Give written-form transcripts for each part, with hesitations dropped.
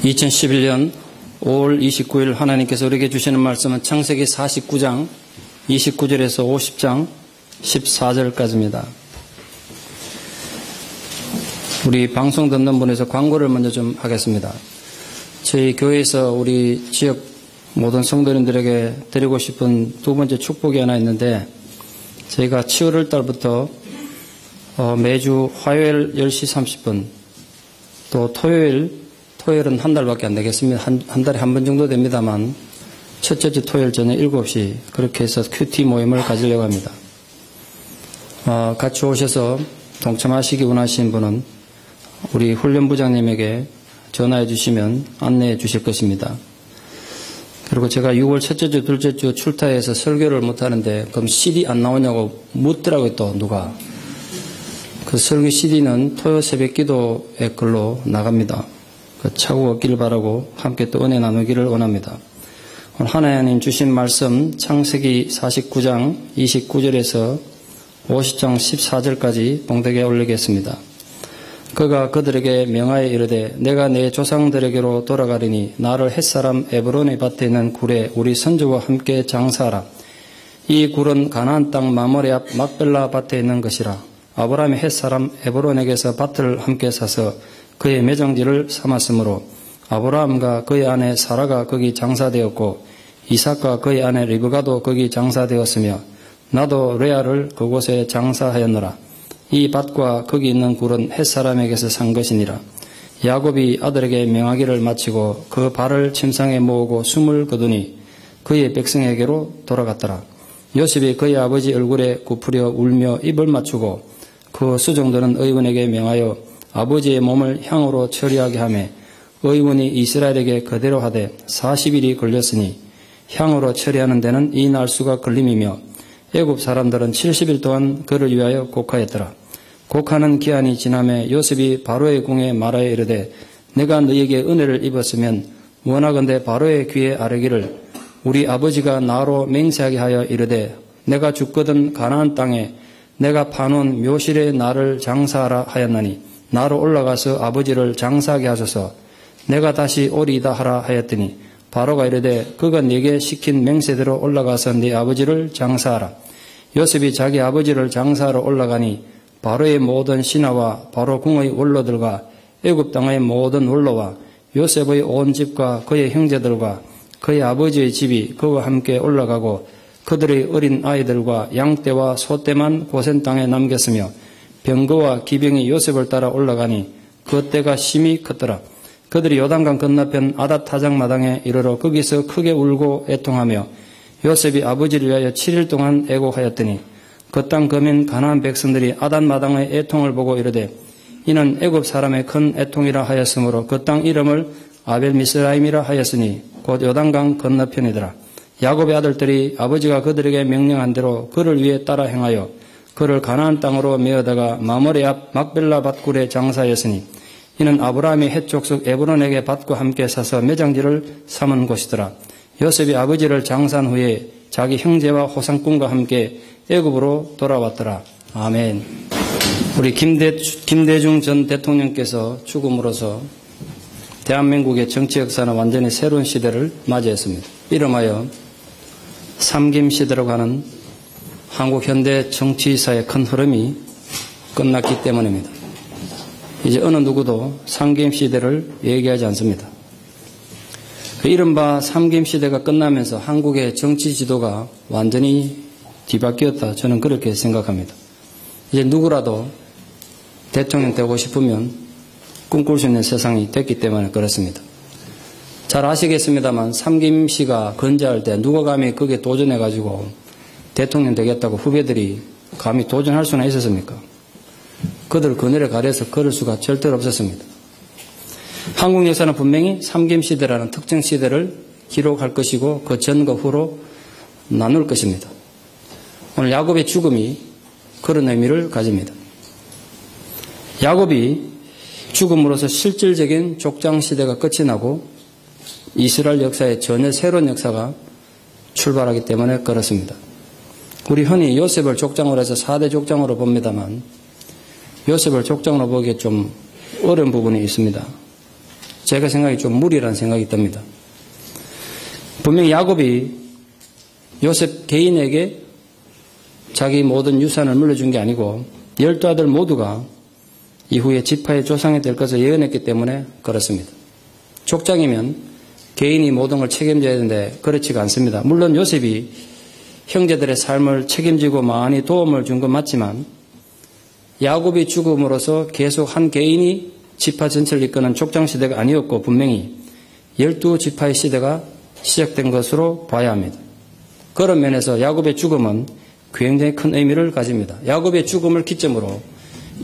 2011년 5월 29일 하나님께서 우리에게 주시는 말씀은 창세기 49장 29절에서 50장 14절까지입니다. 우리 방송 듣는 분에서 광고를 먼저 좀 하겠습니다. 저희 교회에서 우리 지역 모든 성도님들에게 드리고 싶은 두 번째 축복이 하나 있는데, 저희가 7월 달부터 매주 화요일 10시 30분 또 토요일은 한 달밖에 안 되겠습니다. 한 달에 한 번 정도 됩니다만 첫째 주 토요일 저녁 7시 그렇게 해서 큐티 모임을 가지려고 합니다. 같이 오셔서 동참하시기 원하시는 분은 우리 훈련부장님에게 전화해 주시면 안내해 주실 것입니다. 그리고 제가 6월 첫째 주 둘째 주 출타해서 설교를 못하는데 그럼 CD 안 나오냐고 묻더라고요. 또 누가. 그 설교 CD는 토요 새벽 기도의 글로 나갑니다. 착오 없기를 바라고 함께 또 은혜 나누기를 원합니다. 오늘 하나님 주신 말씀 창세기 49장 29절에서 50장 14절까지 봉독에 올리겠습니다. 그가 그들에게 명하여 이르되 내가 내 조상들에게로 돌아가리니 나를 햇사람 에브론의 밭에 있는 굴에 우리 선조와 함께 장사하라. 이 굴은 가나안 땅 마므레 앞 막벨라 밭에 있는 것이라. 아브라함이 햇사람 에브론에게서 밭을 함께 사서 그의 매장지를 삼았으므로 아브라함과 그의 아내 사라가 거기 장사되었고 이삭과 그의 아내 리브가도 거기 장사되었으며 나도 레아를 그곳에 장사하였노라. 이 밭과 거기 있는 굴은 햇사람에게서 산 것이니라. 야곱이 아들에게 명하기를 마치고 그 발을 침상에 모으고 숨을 거두니 그의 백성에게로 돌아갔더라. 요셉이 그의 아버지 얼굴에 굽으려 울며 입을 맞추고 그 수종들은 의원에게 명하여 아버지의 몸을 향으로 처리하게 하며 의원이 이스라엘에게 그대로 하되 40일이 걸렸으니 향으로 처리하는 데는 이 날수가 걸림이며 애굽 사람들은 70일 동안 그를 위하여 곡하였더라. 곡하는 기한이 지나매 요셉이 바로의 궁에 말하여 이르되 내가 너에게 은혜를 입었으면 원하건대 바로의 귀에 아뢰기를 우리 아버지가 나로 맹세하게 하여 이르되 내가 죽거든 가나안 땅에 내가 파놓은 묘실에 나를 장사하라 하였나니 나로 올라가서 아버지를 장사하게 하소서. 내가 다시 오리이다 하라 하였더니 바로가 이르되 그가 네게 시킨 맹세대로 올라가서 네 아버지를 장사하라. 요셉이 자기 아버지를 장사하러 올라가니 바로의 모든 신하와 바로 궁의 원로들과 애굽 땅의 모든 원로와 요셉의 온 집과 그의 형제들과 그의 아버지의 집이 그와 함께 올라가고 그들의 어린 아이들과 양떼와 소떼만 고센 땅에 남겼으며 병거와 기병이 요셉을 따라 올라가니 그 때가 심히 컸더라. 그들이 요단강 건너편 아닷 타작 마당에 이르러 거기서 크게 울고 애통하며 요셉이 아버지를 위하여 7일 동안 애곡하였더니 그 땅 거민 가나안 백성들이 아닷 마당의 애통을 보고 이르되 이는 애굽 사람의 큰 애통이라 하였으므로 그 땅 이름을 아벨 미스라임이라 하였으니 곧 요단강 건너편이더라. 야곱의 아들들이 아버지가 그들에게 명령한 대로 그를 위해 따라 행하여 그를 가나안 땅으로 메어다가 마므레 앞 막벨라 밭굴에 장사하였으니 이는 아브라함이 헷 족속 에브론에게 밭과 함께 사서 매장지를 삼은 곳이더라. 요셉이 아버지를 장사한 후에 자기 형제와 호상꾼과 함께 애굽으로 돌아왔더라. 아멘. 우리 김대중 전 대통령께서 죽음으로써 대한민국의 정치 역사는 완전히 새로운 시대를 맞이했습니다. 이름하여 삼김시대라고 하는 한국 현대 정치사의 큰 흐름이 끝났기 때문입니다. 이제 어느 누구도 삼김시대를 얘기하지 않습니다. 그 이른바 삼김시대가 끝나면서 한국의 정치 지도가 완전히 뒤바뀌었다. 저는 그렇게 생각합니다. 이제 누구라도 대통령 되고 싶으면 꿈꿀 수 있는 세상이 됐기 때문에 그렇습니다. 잘 아시겠습니다만 삼김씨가 건재할 때 누가 감히 거기에 도전해가지고 대통령 되겠다고 후배들이 감히 도전할 수나 있었습니까? 그들 그늘에 가려서 걸을 수가 절대로 없었습니다. 한국 역사는 분명히 삼김시대라는 특정 시대를 기록할 것이고 그 전과 후로 나눌 것입니다. 오늘 야곱의 죽음이 그런 의미를 가집니다. 야곱이 죽음으로써 실질적인 족장시대가 끝이 나고 이스라엘 역사에 전혀 새로운 역사가 출발하기 때문에 그렇습니다. 우리 흔히 요셉을 족장으로 해서 4대 족장으로 봅니다만 요셉을 족장으로 보기에 좀 어려운 부분이 있습니다. 제가 생각이 좀 무리라는 생각이 듭니다. 분명히 야곱이 요셉 개인에게 자기 모든 유산을 물려준 게 아니고 12아들 모두가 이후에 지파의 조상이 될 것을 예언했기 때문에 그렇습니다. 족장이면 개인이 모든 걸 책임져야 되는데 그렇지가 않습니다. 물론 요셉이 형제들의 삶을 책임지고 많이 도움을 준 건 맞지만 야곱이 죽음으로써 계속 한 개인이 지파 전체를 이끄는 족장 시대가 아니었고 분명히 12지파의 시대가 시작된 것으로 봐야 합니다. 그런 면에서 야곱의 죽음은 굉장히 큰 의미를 가집니다. 야곱의 죽음을 기점으로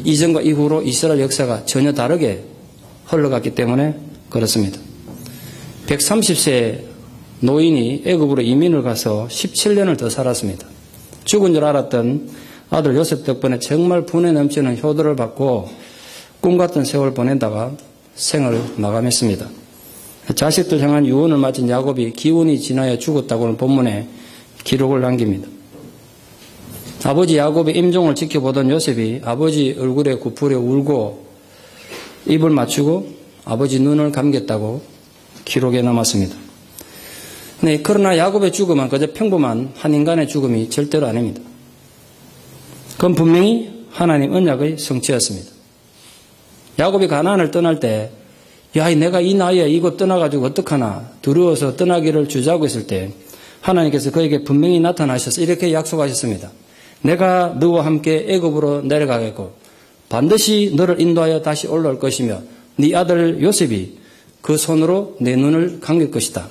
이전과 이후로 이스라엘 역사가 전혀 다르게 흘러갔기 때문에 그렇습니다. 130세 노인이 애굽으로 이민을 가서 17년을 더 살았습니다. 죽은 줄 알았던 아들 요셉 덕분에 정말 분에 넘치는 효도를 받고 꿈같은 세월을 보내다가 생을 마감했습니다. 자식들 향한 유언을 마친 야곱이 기운이 지나야 죽었다고는 본문에 기록을 남깁니다. 아버지 야곱의 임종을 지켜보던 요셉이 아버지 얼굴에 굽으려 울고 입을 맞추고 아버지 눈을 감겼다고 기록에 남았습니다. 네, 그러나 야곱의 죽음은 그저 평범한 한 인간의 죽음이 절대로 아닙니다. 그건 분명히 하나님 언약의 성취였습니다. 야곱이 가나안을 떠날 때 야, 내가 이 나이에 이곳 떠나가지고 어떡하나 두려워서 떠나기를 주저하고 있을 때 하나님께서 그에게 분명히 나타나셔서 이렇게 약속하셨습니다. 내가 너와 함께 애굽으로 내려가겠고 반드시 너를 인도하여 다시 올라올 것이며 네 아들 요셉이 그 손으로 내 눈을 감길 것이다.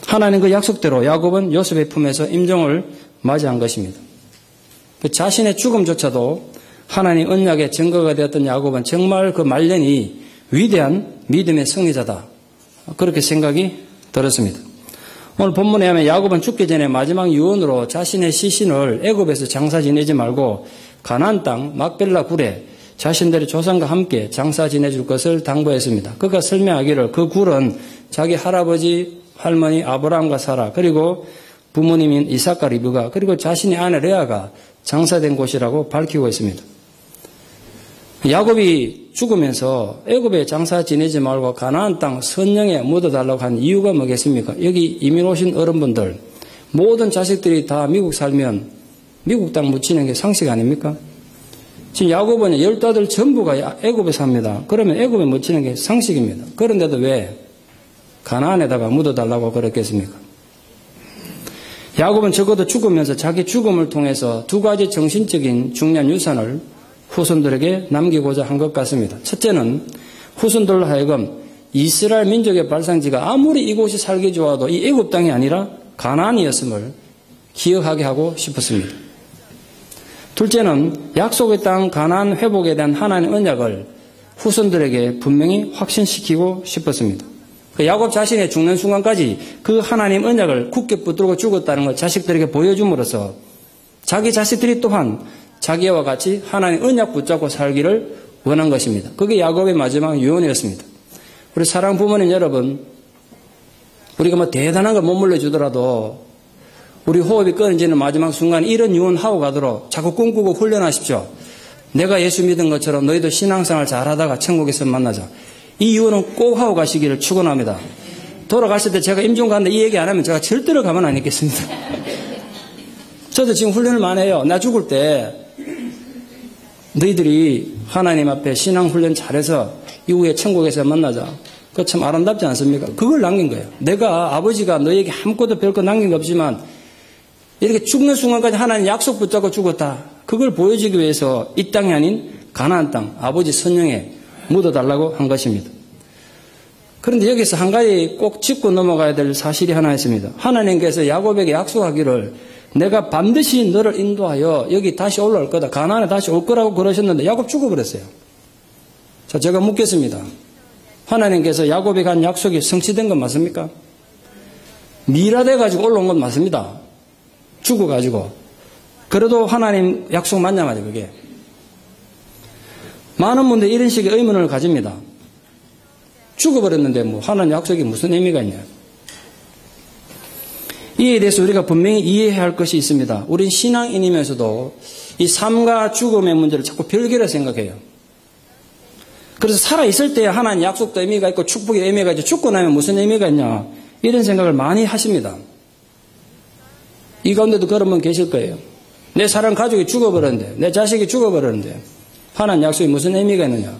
하나님 그 약속대로 야곱은 요셉의 품에서 임종을 맞이한 것입니다. 그 자신의 죽음조차도 하나님 언약의 증거가 되었던 야곱은 정말 그 말년이 위대한 믿음의 승리자다. 그렇게 생각이 들었습니다. 오늘 본문에 하면 야곱은 죽기 전에 마지막 유언으로 자신의 시신을 애굽에서 장사 지내지 말고 가나안 땅 막벨라 굴에 자신들의 조상과 함께 장사 지내줄 것을 당부했습니다. 그가 설명하기를 그 굴은 자기 할아버지 할머니 아브라함과 사라 그리고 부모님인 이삭과 리브가 그리고 자신의 아내 레아가 장사된 곳이라고 밝히고 있습니다. 야곱이 죽으면서 애굽에 장사 지내지 말고 가나안 땅 선영에 묻어달라고 한 이유가 뭐겠습니까? 여기 이민 오신 어른분들 모든 자식들이 다 미국 살면 미국 땅 묻히는 게 상식 아닙니까? 지금 야곱은 12아들 전부가 애굽에 삽니다. 그러면 애굽에 묻히는 게 상식입니다. 그런데도 왜 가나안에다가 묻어달라고 그랬겠습니까? 야곱은 적어도 죽으면서 자기 죽음을 통해서 두 가지 정신적인 중요한 유산을 후손들에게 남기고자 한 것 같습니다. 첫째는 후손들로 하여금 이스라엘 민족의 발상지가 아무리 이곳이 살기 좋아도 이 애굽 땅이 아니라 가나안이었음을 기억하게 하고 싶었습니다. 둘째는 약속의 땅 가나안 회복에 대한 하나님의 언약을 후손들에게 분명히 확신시키고 싶었습니다. 야곱 자신의 죽는 순간까지 그 하나님 언약을 굳게 붙들고 죽었다는 걸 자식들에게 보여줌으로써 자기 자식들이 또한 자기와 같이 하나님 언약 붙잡고 살기를 원한 것입니다. 그게 야곱의 마지막 유언이었습니다. 우리 사랑 부모님 여러분, 우리가 뭐 대단한 걸 못 물려주더라도 우리 호흡이 끊어지는 마지막 순간 이런 유언하고 가도록 자꾸 꿈꾸고 훈련하십시오. 내가 예수 믿은 것처럼 너희도 신앙생활 잘하다가 천국에서 만나자. 이 유언은 꼭 하고 가시기를 축원합니다. 돌아가실 때 제가 임종 가는데 이 얘기 안 하면 제가 절대로 가만 안 있겠습니다. 저도 지금 훈련을 많이 해요. 나 죽을 때 너희들이 하나님 앞에 신앙 훈련 잘해서 이후에 천국에서 만나자. 그거 참 아름답지 않습니까? 그걸 남긴 거예요. 내가 아버지가 너에게 아무것도 별거 남긴 거 없지만 이렇게 죽는 순간까지 하나님 약속 붙잡고 죽었다. 그걸 보여주기 위해서 이 땅이 아닌 가나안 땅 아버지 선영에 묻어달라고 한 것입니다. 그런데 여기서 한 가지 꼭 짚고 넘어가야 될 사실이 하나 있습니다. 하나님께서 야곱에게 약속하기를 내가 반드시 너를 인도하여 여기 다시 올라올 거다. 가나안에 다시 올 거라고 그러셨는데 야곱 죽어버렸어요. 자, 제가 묻겠습니다. 하나님께서 야곱에게 한 약속이 성취된 건 맞습니까? 미라돼가지고 올라온 건 맞습니다. 죽어가지고. 그래도 하나님 약속 맞냐 말이에요, 그게. 많은 분들이 이런 식의 의문을 가집니다. 죽어버렸는데 뭐 하나님 약속이 무슨 의미가 있냐. 이에 대해서 우리가 분명히 이해해야 할 것이 있습니다. 우린 신앙인이면서도 이 삶과 죽음의 문제를 자꾸 별개로 생각해요. 그래서 살아있을 때 하나님 약속도 의미가 있고 축복의 의미가 있죠. 죽고 나면 무슨 의미가 있냐. 이런 생각을 많이 하십니다. 이 가운데도 그런 분 계실 거예요. 내 사랑 가족이 죽어버렸는데, 내 자식이 죽어버렸는데 하나님 약속이 무슨 의미가 있느냐.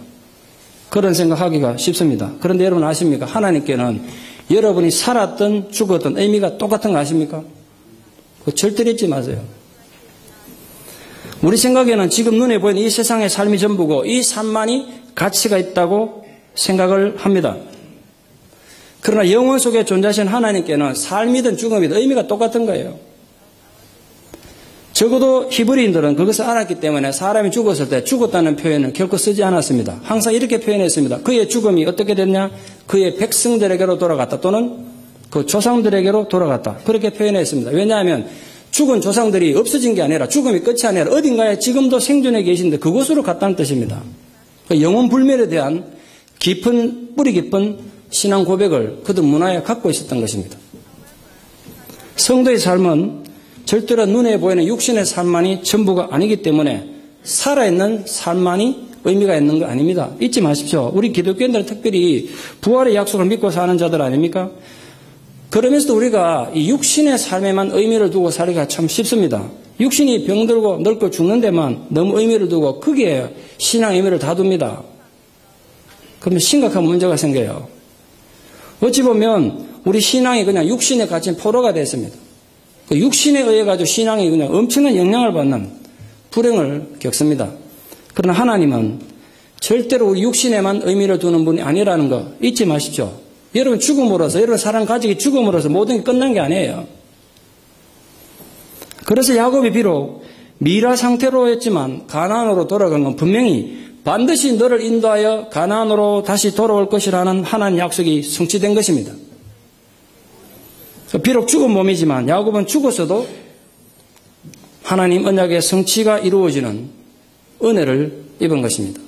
그런 생각하기가 쉽습니다. 그런데 여러분 아십니까? 하나님께는 여러분이 살았든 죽었든 의미가 똑같은 거 아십니까? 절대로 잊지 마세요. 우리 생각에는 지금 눈에 보이는 이 세상의 삶이 전부고 이 삶만이 가치가 있다고 생각을 합니다. 그러나 영원 속에 존재하신 하나님께는 삶이든 죽음이든 의미가 똑같은 거예요. 적어도 히브리인들은 그것을 알았기 때문에 사람이 죽었을 때 죽었다는 표현을 결코 쓰지 않았습니다. 항상 이렇게 표현했습니다. 그의 죽음이 어떻게 됐냐? 그의 백성들에게로 돌아갔다 또는 그 조상들에게로 돌아갔다. 그렇게 표현했습니다. 왜냐하면 죽은 조상들이 없어진 게 아니라 죽음이 끝이 아니라 어딘가에 지금도 생존해 계신데 그곳으로 갔다는 뜻입니다. 영혼 불멸에 대한 뿌리 깊은 신앙 고백을 그들 문화에 갖고 있었던 것입니다. 성도의 삶은 절대로 눈에 보이는 육신의 삶만이 전부가 아니기 때문에 살아있는 삶만이 의미가 있는 거 아닙니다. 잊지 마십시오. 우리 기독교인들은 특별히 부활의 약속을 믿고 사는 자들 아닙니까? 그러면서도 우리가 이 육신의 삶에만 의미를 두고 살기가 참 쉽습니다. 육신이 병들고 늙고 죽는 데만 너무 의미를 두고 거기에 신앙 의미를 다둡니다. 그러면 심각한 문제가 생겨요. 어찌 보면 우리 신앙이 그냥 육신에 갇힌 포로가 됐습니다. 그 육신에 의해 가지고 신앙이 그냥 엄청난 영향을 받는 불행을 겪습니다. 그러나 하나님은 절대로 우리 육신에만 의미를 두는 분이 아니라는 거 잊지 마십시오. 여러분 죽음으로써 여러분 사랑 가족이 죽음으로써 모든 게 끝난 게 아니에요. 그래서 야곱이 비록 미라 상태로였지만 가나안으로 돌아간 건 분명히 반드시 너를 인도하여 가나안으로 다시 돌아올 것이라는 하나님 약속이 성취된 것입니다. 비록 죽은 몸이지만 야곱은 죽었어도 하나님 언약의 성취가 이루어지는 은혜를 입은 것입니다.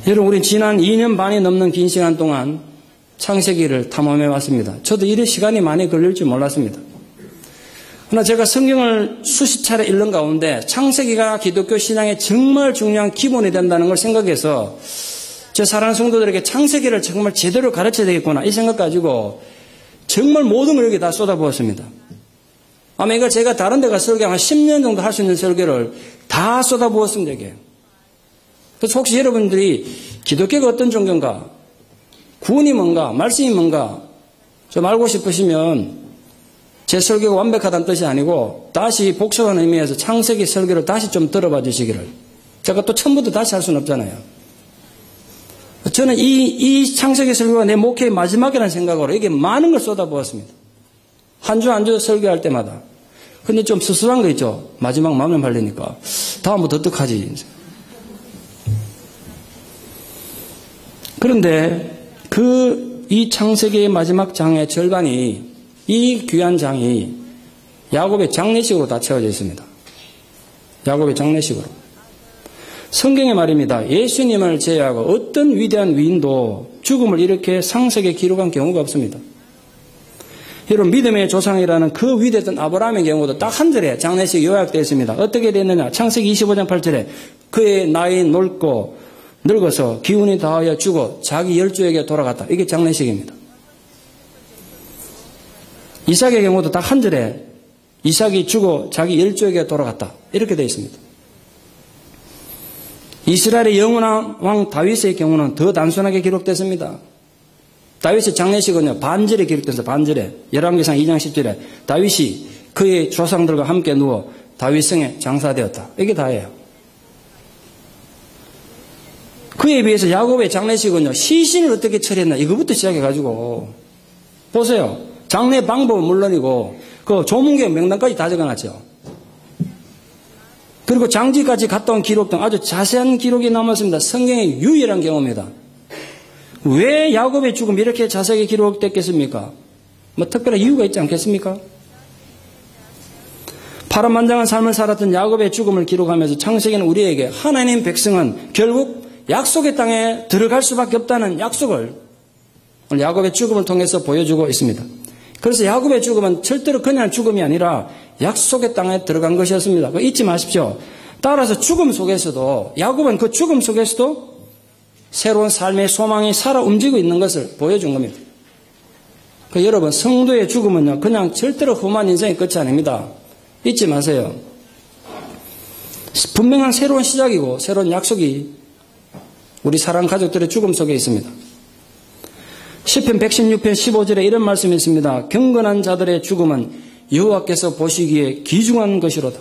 여러분 우리 지난 2년 반이 넘는 긴 시간 동안 창세기를 탐험해 왔습니다. 저도 이런 시간이 많이 걸릴 줄 몰랐습니다. 그러나 제가 성경을 수십 차례 읽는 가운데 창세기가 기독교 신앙의 정말 중요한 기본이 된다는 걸 생각해서 제 사랑하는 성도들에게 창세기를 정말 제대로 가르쳐야 되겠구나 이 생각 가지고 정말 모든 걸 여기 다 쏟아부었습니다. 아마 이걸 제가 다른 데 가서 설교 한 10년 정도 할 수 있는 설교를 다 쏟아부었습니다. 이게. 그래서 혹시 여러분들이 기독교가 어떤 종교인가, 구원이 뭔가, 말씀이 뭔가 좀 알고 싶으시면 제 설교가 완벽하다는 뜻이 아니고 다시 복잡한 의미에서 창세기 설교를 다시 좀 들어봐 주시기를. 제가 또 처음부터 다시 할 수는 없잖아요. 저는 이 창세기 설교가 내 목회의 마지막이라는 생각으로 이게 많은 걸 쏟아부었습니다. 한 주 한 주 설교할 때마다. 근데 좀 씁쓸한 거 있죠. 마지막 마음을 말리니까. 다음부터 어떡하지? 그런데 이 창세기의 마지막 장의 절반이 이 귀한 장이 야곱의 장례식으로 다 채워져 있습니다. 야곱의 장례식으로. 성경의 말입니다. 예수님을 제외하고 어떤 위대한 위인도 죽음을 이렇게 상세하게 기록한 경우가 없습니다. 여러분 믿음의 조상이라는 그 위대했던 아브라함의 경우도 딱 한 절에 장례식이 요약되어 있습니다. 어떻게 됐느냐. 창세기 25장 8절에 그의 나이 늙어서 기운이 다하여 죽어 자기 열조에게 돌아갔다. 이게 장례식입니다. 이삭의 경우도 딱 한 절에 이삭이 죽어 자기 열조에게 돌아갔다. 이렇게 되어 있습니다. 이스라엘의 영원한 왕 다윗의 경우는 더 단순하게 기록됐습니다. 다윗의 장례식은요, 반절에 기록돼서 반절에, 열왕기상 2장 10절에 다윗이 그의 조상들과 함께 누워 다윗성에 장사되었다. 이게 다예요. 그에 비해서 야곱의 장례식은요, 시신을 어떻게 처리했나, 이거부터 시작해가지고, 보세요. 장례 방법은 물론이고, 그 조문경 명단까지 다 적어놨죠. 그리고 장지까지 갔다 온 기록 등 아주 자세한 기록이 남았습니다. 성경의 유일한 경우입니다. 왜 야곱의 죽음이 이렇게 자세하게 기록됐겠습니까? 뭐 특별한 이유가 있지 않겠습니까? 파란만장한 삶을 살았던 야곱의 죽음을 기록하면서 창세기는 우리에게 하나님 백성은 결국 약속의 땅에 들어갈 수밖에 없다는 약속을 야곱의 죽음을 통해서 보여주고 있습니다. 그래서 야곱의 죽음은 절대로 그냥 죽음이 아니라 약속의 땅에 들어간 것이었습니다. 잊지 마십시오. 따라서 죽음 속에서도, 야곱은 그 죽음 속에서도 새로운 삶의 소망이 살아 움직이고 있는 것을 보여준 겁니다. 여러분, 성도의 죽음은요, 그냥 절대로 험한 인생의 끝이 아닙니다. 잊지 마세요. 분명한 새로운 시작이고 새로운 약속이 우리 사랑 가족들의 죽음 속에 있습니다. 시편 116편 15절에 이런 말씀이 있습니다. 경건한 자들의 죽음은 여호와께서 보시기에 귀중한 것이로다.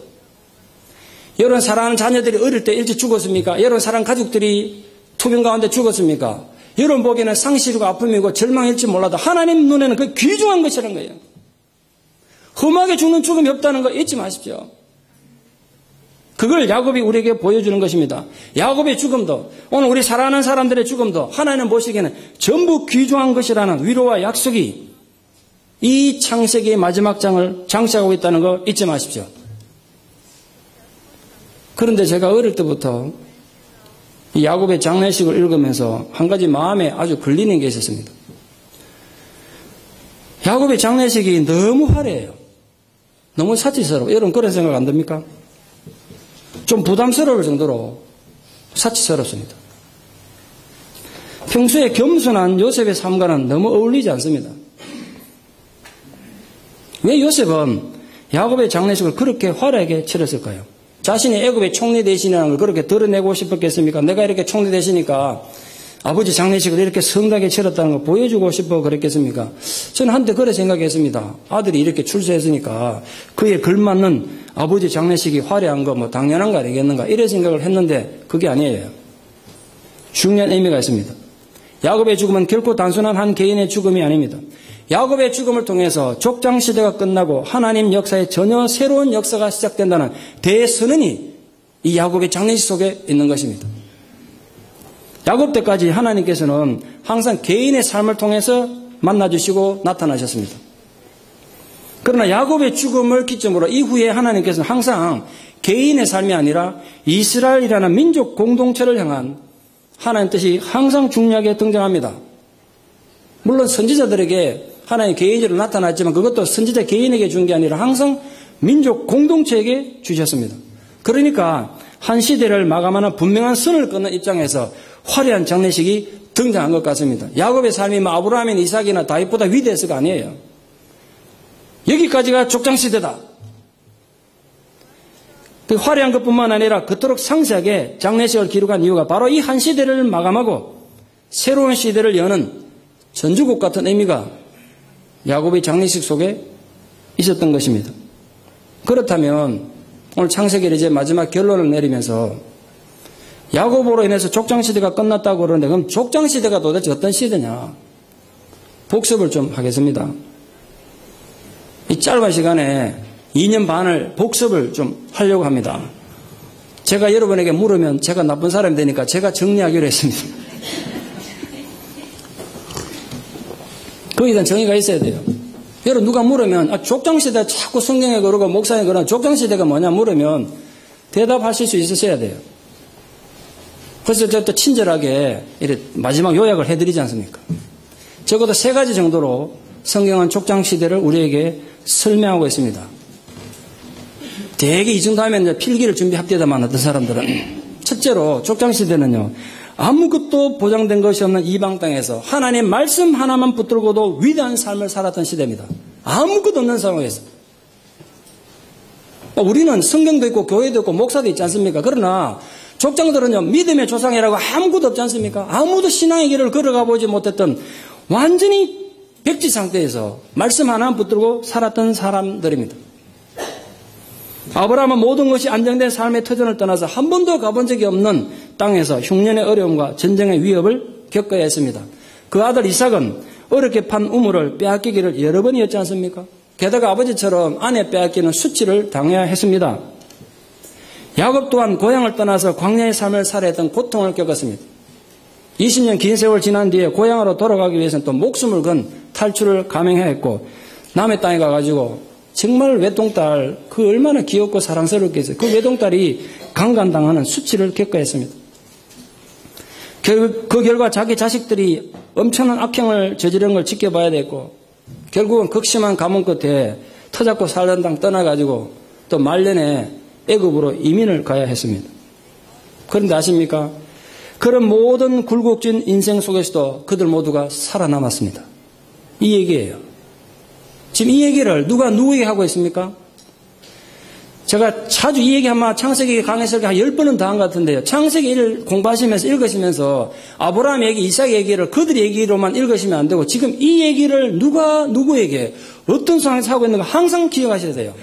여러분 사랑하는 자녀들이 어릴 때 일찍 죽었습니까? 여러분 사랑하는 가족들이 투병 가운데 죽었습니까? 여러분 보기에는 상실이고 아픔이고 절망일지 몰라도 하나님 눈에는 그 귀중한 것이라는 거예요. 험하게 죽는 죽음이 없다는 거 잊지 마십시오. 그걸 야곱이 우리에게 보여주는 것입니다. 야곱의 죽음도, 오늘 우리 사랑하는 사람들의 죽음도 하나님 보시기에는 전부 귀중한 것이라는 위로와 약속이 이 창세기의 마지막 장을 장식하고 있다는 거 잊지 마십시오. 그런데 제가 어릴 때부터 이 야곱의 장례식을 읽으면서 한 가지 마음에 아주 걸리는 게 있었습니다. 야곱의 장례식이 너무 화려해요. 너무 사치스러워. 여러분 그런 생각 안 듭니까? 좀 부담스러울 정도로 사치스럽습니다. 평소에 겸손한 요셉의 삶과는 너무 어울리지 않습니다. 왜 요셉은 야곱의 장례식을 그렇게 화려하게 치렀을까요? 자신이 애굽의 총리 대신이라는 걸 그렇게 드러내고 싶었겠습니까? 내가 이렇게 총리 대신이니까 아버지 장례식을 이렇게 성당에 치렀다는 걸 보여주고 싶어 그랬겠습니까? 저는 한때 그래 생각했습니다. 아들이 이렇게 출세했으니까 그에 걸맞는 아버지 장례식이 화려한 거 뭐 당연한 거 아니겠는가 이런 생각을 했는데 그게 아니에요. 중요한 의미가 있습니다. 야곱의 죽음은 결코 단순한 한 개인의 죽음이 아닙니다. 야곱의 죽음을 통해서 족장시대가 끝나고 하나님 역사에 전혀 새로운 역사가 시작된다는 대선언이 이 야곱의 장례식 속에 있는 것입니다. 야곱 때까지 하나님께서는 항상 개인의 삶을 통해서 만나주시고 나타나셨습니다. 그러나 야곱의 죽음을 기점으로 이후에 하나님께서는 항상 개인의 삶이 아니라 이스라엘이라는 민족 공동체를 향한 하나님 뜻이 항상 중요하게 등장합니다. 물론 선지자들에게 하나님 개인으로 나타났지만 그것도 선지자 개인에게 준 게 아니라 항상 민족 공동체에게 주셨습니다. 그러니까 한 시대를 마감하는 분명한 선을 끊는 입장에서 화려한 장례식이 등장한 것 같습니다. 야곱의 삶이 뭐 아브라함이나 이삭이나 다윗보다 위대해서가 아니에요. 여기까지가 족장시대다. 그 화려한 것뿐만 아니라 그토록 상세하게 장례식을 기록한 이유가 바로 이 한 시대를 마감하고 새로운 시대를 여는 전주국 같은 의미가 야곱의 장례식 속에 있었던 것입니다. 그렇다면 오늘 창세기를 이제 마지막 결론을 내리면서 야곱으로 인해서 족장시대가 끝났다고 그러는데 그럼 족장시대가 도대체 어떤 시대냐? 복습을 좀 하겠습니다. 이 짧은 시간에 2년 반을 복습을 좀 하려고 합니다. 제가 여러분에게 물으면 제가 나쁜 사람이 되니까 제가 정리하기로 했습니다. 거기에 대한 정의가 있어야 돼요. 여러분 누가 물으면 족장시대 자꾸 성경에 그러고 목사에 그러는 족장시대가 뭐냐 물으면 대답하실 수 있으셔야 돼요. 그래서 제가 또 친절하게 이렇게 마지막 요약을 해드리지 않습니까? 적어도 3가지 정도로 성경은 족장시대를 우리에게 설명하고 있습니다. 대개 이 정도 하면 이제 필기를 준비합디다만 어떤 사람들은 첫째로 족장시대는요 아무것도 보장된 것이 없는 이방 땅에서 하나님의 말씀 하나만 붙들고도 위대한 삶을 살았던 시대입니다. 아무것도 없는 상황에서 우리는 성경도 있고 교회도 있고 목사도 있지 않습니까? 그러나 족장들은요 믿음의 조상이라고 아무것도 없지 않습니까? 아무도 신앙의 길을 걸어가 보지 못했던 완전히 백지 상태에서 말씀 하나 붙들고 살았던 사람들입니다. 아브라함은 모든 것이 안정된 삶의 터전을 떠나서 한 번도 가본 적이 없는 땅에서 흉년의 어려움과 전쟁의 위협을 겪어야 했습니다. 그 아들 이삭은 어렵게 판 우물을 빼앗기기를 여러 번이었지 않습니까? 게다가 아버지처럼 아내 빼앗기는 수치를 당해야 했습니다. 야곱 또한 고향을 떠나서 광야의 삶을 살아야 했던 고통을 겪었습니다. 20년 긴 세월 지난 뒤에 고향으로 돌아가기 위해서는 또 목숨을 건 탈출을 감행해야 했고 남의 땅에 가가지고 정말 외동딸 그 얼마나 귀엽고 사랑스럽게 했어요. 그 외동딸이 강간당하는 수치를 겪어야 했습니다. 그 결과 자기 자식들이 엄청난 악행을 저지른 걸 지켜봐야 됐고 결국은 극심한 가뭄 끝에 터잡고 살던 땅 떠나가지고 또 말년에 애굽으로 이민을 가야 했습니다. 그런데 아십니까? 그런 모든 굴곡진 인생 속에서도 그들 모두가 살아남았습니다. 이 얘기예요. 지금 이 얘기를 누가 누구에게 하고 있습니까? 제가 자주 이 얘기 아마 창세기 강의에서 한 10번은 더 한 것 같은데요. 창세기 1을 공부하시면서 읽으시면서 아브라함 얘기, 이삭 얘기를 그들 얘기로만 읽으시면 안 되고 지금 이 얘기를 누가 누구에게 어떤 상황에서 하고 있는가 항상 기억하셔야 돼요.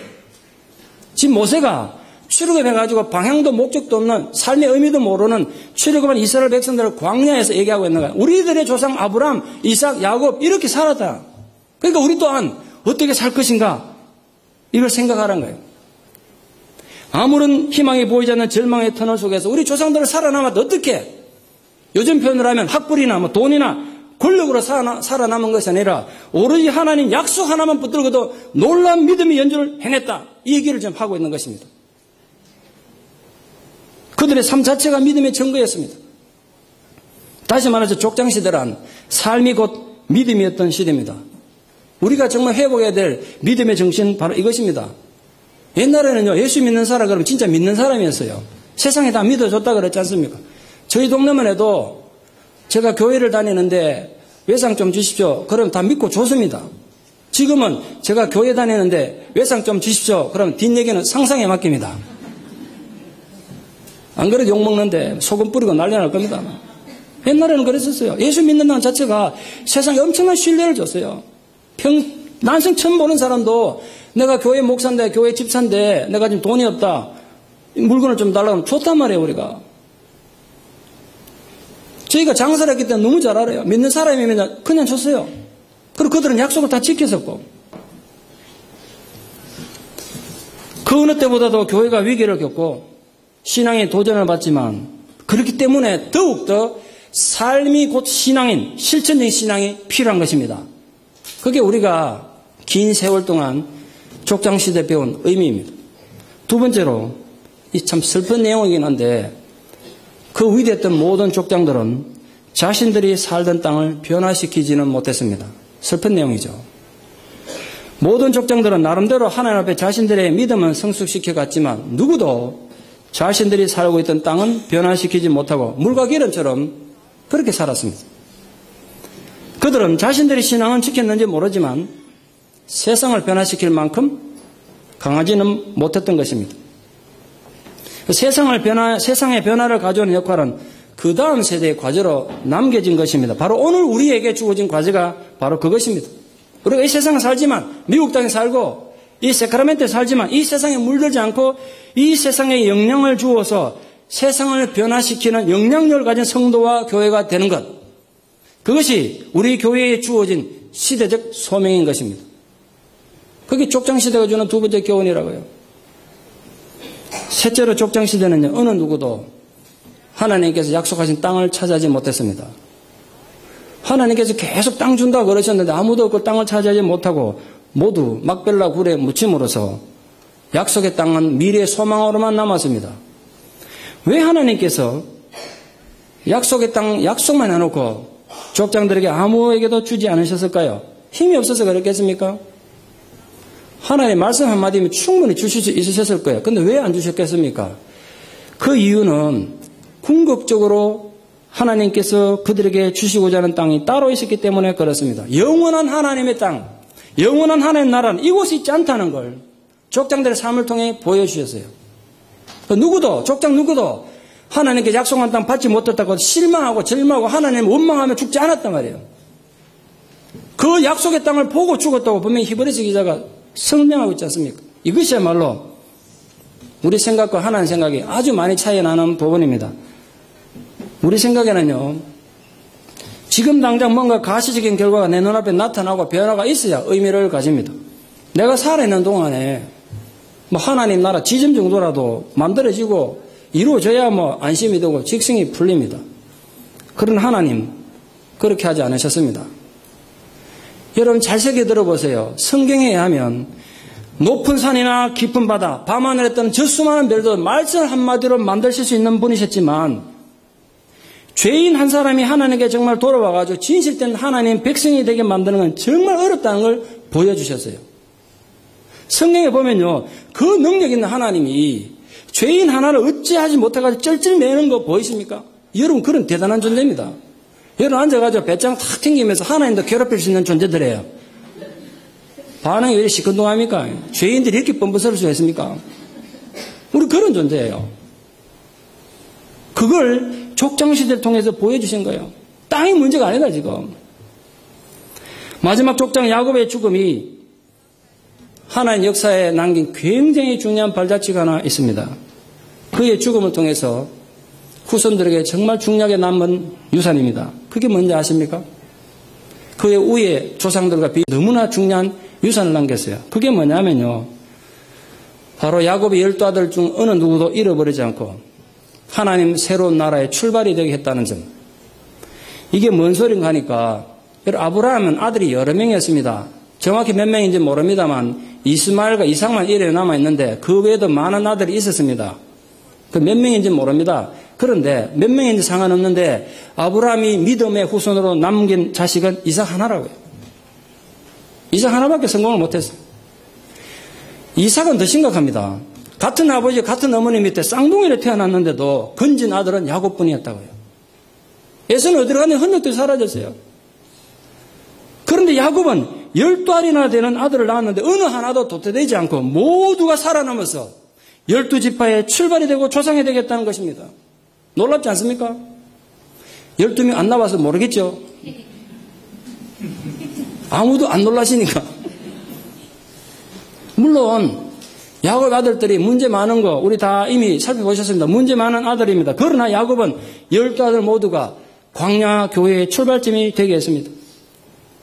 지금 모세가 출애굽해가지고 방향도 목적도 없는 삶의 의미도 모르는 출애굽한 이스라엘 백성들을 광야에서 얘기하고 있는 거야. 우리들의 조상 아브라함, 이삭, 야곱 이렇게 살았다. 그러니까 우리 또한 어떻게 살 것인가 이걸 생각하라는 거예요. 아무런 희망이 보이지 않는 절망의 터널 속에서 우리 조상들을 살아남았다. 어떻게? 요즘 표현으로 하면 학벌이나 뭐 돈이나 권력으로 살아남은 것이 아니라 오로지 하나님 약속 하나만 붙들고도 놀라운 믿음의 연주를 해냈다. 이 얘기를 좀 하고 있는 것입니다. 그들의 삶 자체가 믿음의 증거였습니다. 다시 말해서 족장시대란 삶이 곧 믿음이었던 시대입니다. 우리가 정말 회복해야 될 믿음의 정신 바로 이것입니다. 옛날에는요, 예수 믿는 사람 그러면 진짜 믿는 사람이었어요. 세상에 다 믿어줬다 그랬지 않습니까? 저희 동네만 해도 제가 교회를 다니는데 외상 좀 주십시오. 그럼 다 믿고 줬습니다. 지금은 제가 교회 다니는데 외상 좀 주십시오. 그럼 뒷얘기는 상상에 맡깁니다. 안 그래도 욕먹는데 소금 뿌리고 난리 날 겁니다. 옛날에는 그랬었어요. 예수 믿는다는 자체가 세상에 엄청난 신뢰를 줬어요. 난생 처음 보는 사람도 내가 교회 목사인데 교회 집사인데 내가 지금 돈이 없다. 물건을 좀 달라고 하면 좋단 말이에요. 우리가. 저희가 장사를 했기 때문에 너무 잘 알아요. 믿는 사람이면 그냥 줬어요. 그리고 그들은 약속을 다 지켰었고 그 어느 때보다도 교회가 위기를 겪고 신앙에 도전을 받지만 그렇기 때문에 더욱더 삶이 곧 신앙인, 실천적인 신앙이 필요한 것입니다. 그게 우리가 긴 세월 동안 족장시대 배운 의미입니다. 두 번째로, 이 참 슬픈 내용이긴 한데 그 위대했던 모든 족장들은 자신들이 살던 땅을 변화시키지는 못했습니다. 슬픈 내용이죠. 모든 족장들은 나름대로 하나님 앞에 자신들의 믿음은 성숙시켜 갔지만 누구도 자신들이 살고 있던 땅은 변화시키지 못하고 물과 기름처럼 그렇게 살았습니다. 그들은 자신들의 신앙은 지켰는지 모르지만 세상을 변화시킬 만큼 강하지는 못했던 것입니다. 세상의 변화를 가져오는 역할은 그 다음 세대의 과제로 남겨진 것입니다. 바로 오늘 우리에게 주어진 과제가 바로 그것입니다. 우리가 이 세상에 살지만 미국 땅에 살고 이 세카라멘토에 살지만 이 세상에 물들지 않고 이 세상에 영향을 주어서 세상을 변화시키는 영향력을 가진 성도와 교회가 되는 것. 그것이 우리 교회에 주어진 시대적 소명인 것입니다. 그게 족장시대가 주는 두 번째 교훈이라고요. 셋째로 족장시대는요, 어느 누구도 하나님께서 약속하신 땅을 차지하지 못했습니다. 하나님께서 계속 땅 준다고 그러셨는데 아무도 그 땅을 차지하지 못하고 모두 막벨라 굴에 묻힘으로써 약속의 땅은 미래의 소망으로만 남았습니다. 왜 하나님께서 약속의 땅 약속만 해놓고 족장들에게 아무에게도 주지 않으셨을까요? 힘이 없어서 그랬겠습니까? 하나님의 말씀 한마디면 충분히 주실 수 있으셨을 거예요. 근데 왜 안 주셨겠습니까? 그 이유는 궁극적으로 하나님께서 그들에게 주시고자 하는 땅이 따로 있었기 때문에 그렇습니다. 영원한 하나님의 땅, 영원한 하나님의 나라는 이곳에 있지 않다는 걸 족장들의 삶을 통해 보여주셨어요. 누구도, 족장 누구도 하나님께 약속한 땅 받지 못했다고 실망하고 절망하고 하나님 원망하며 죽지 않았단 말이에요. 그 약속의 땅을 보고 죽었다고 분명히 히브리서 기자가 설명하고 있지 않습니까? 이것이야말로 우리 생각과 하나님 생각이 아주 많이 차이 나는 부분입니다. 우리 생각에는요, 지금 당장 뭔가 가시적인 결과가 내 눈앞에 나타나고 변화가 있어야 의미를 가집니다. 내가 살아있는 동안에 뭐 하나님 나라 지점 정도라도 만들어지고 이루어져야 뭐 안심이 되고 직성이 풀립니다. 그런 하나님 그렇게 하지 않으셨습니다. 여러분 잘 새겨 들어보세요. 성경에 의하면 높은 산이나 깊은 바다, 밤하늘에 떠는 저 수많은 별도 말씀 한마디로 만드실 수 있는 분이셨지만 죄인 한 사람이 하나님께 정말 돌아와가지고 진실된 하나님 백성이 되게 만드는 건 정말 어렵다는 걸 보여주셨어요. 성경에 보면요, 그 능력 있는 하나님이 죄인 하나를 어찌하지 못해가지고 쩔쩔매는 거 보이십니까? 여러분 그런 대단한 존재입니다. 여러분 앉아가지고 배짱 탁 튕기면서 하나님도 괴롭힐 수 있는 존재들이에요. 반응이 왜 이렇게 시큰둥합니까? 죄인들이 이렇게 뻔뻔스러울 수 있습니까? 우리 그런 존재예요. 그걸 족장시대를 통해서 보여주신 거예요. 땅이 문제가 아니다 지금. 마지막 족장 야곱의 죽음이 하나님 역사에 남긴 굉장히 중요한 발자취가 하나 있습니다. 그의 죽음을 통해서 후손들에게 정말 중요하게 남은 유산입니다. 그게 뭔지 아십니까? 그의 후의 조상들과 너무나 중요한 유산을 남겼어요. 그게 뭐냐면요. 바로 야곱의 12아들 중 어느 누구도 잃어버리지 않고 하나님 새로운 나라의 출발이 되게 했다는 점. 이게 뭔 소린가 하니까 아브라함은 아들이 여러 명이었습니다. 정확히 몇 명인지 모릅니다만 이스마엘과 이삭만 이래 남아있는데 그 외에도 많은 아들이 있었습니다. 그 몇 명인지 모릅니다. 그런데 몇 명인지 상관없는데 아브라함이 믿음의 후손으로 남긴 자식은 이삭 하나라고요. 이삭 하나밖에 성공을 못했어요. 이삭은 더 심각합니다. 같은 아버지 같은 어머니 밑에 쌍둥이로 태어났는데도 건진 아들은 야곱뿐이었다고요. 에서는 어디로 갔는지 흔적도 사라졌어요. 그런데 야곱은 12알이나 되는 아들을 낳았는데 어느 하나도 도태되지 않고 모두가 살아남아서 12지파의 출발이 되고 조상이 되겠다는 것입니다. 놀랍지 않습니까? 12명 안 나와서 모르겠죠? 아무도 안 놀라시니까. 물론 야곱 아들들이 문제 많은 거 우리 다 이미 살펴보셨습니다. 문제 많은 아들입니다. 그러나 야곱은 12아들 모두가 광야 교회의 출발점이 되게 했습니다.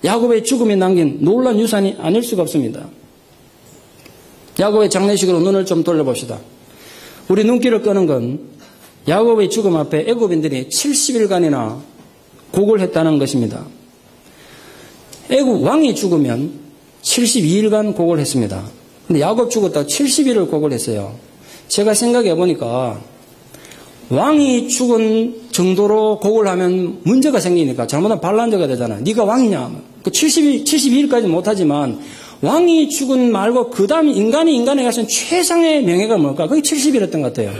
야곱의 죽음이 남긴 놀라운 유산이 아닐 수가 없습니다. 야곱의 장례식으로 눈을 좀 돌려봅시다. 우리 눈길을 끄는 건 야곱의 죽음 앞에 애굽인들이 70일간이나 곡을 했다는 것입니다. 애굽 왕이 죽으면 72일간 곡을 했습니다. 근데 야곱 죽었다가 70일을 곡을 했어요. 제가 생각해 보니까 왕이 죽은 정도로 곡을 하면 문제가 생기니까 잘못하면 반란죄가 되잖아요. 네가 왕이냐? 그 72일까지 못하지만 왕이 죽은 말고 그 다음 인간에 가서는 최상의 명예가 뭘까? 그게 70일이었던 것 같아요.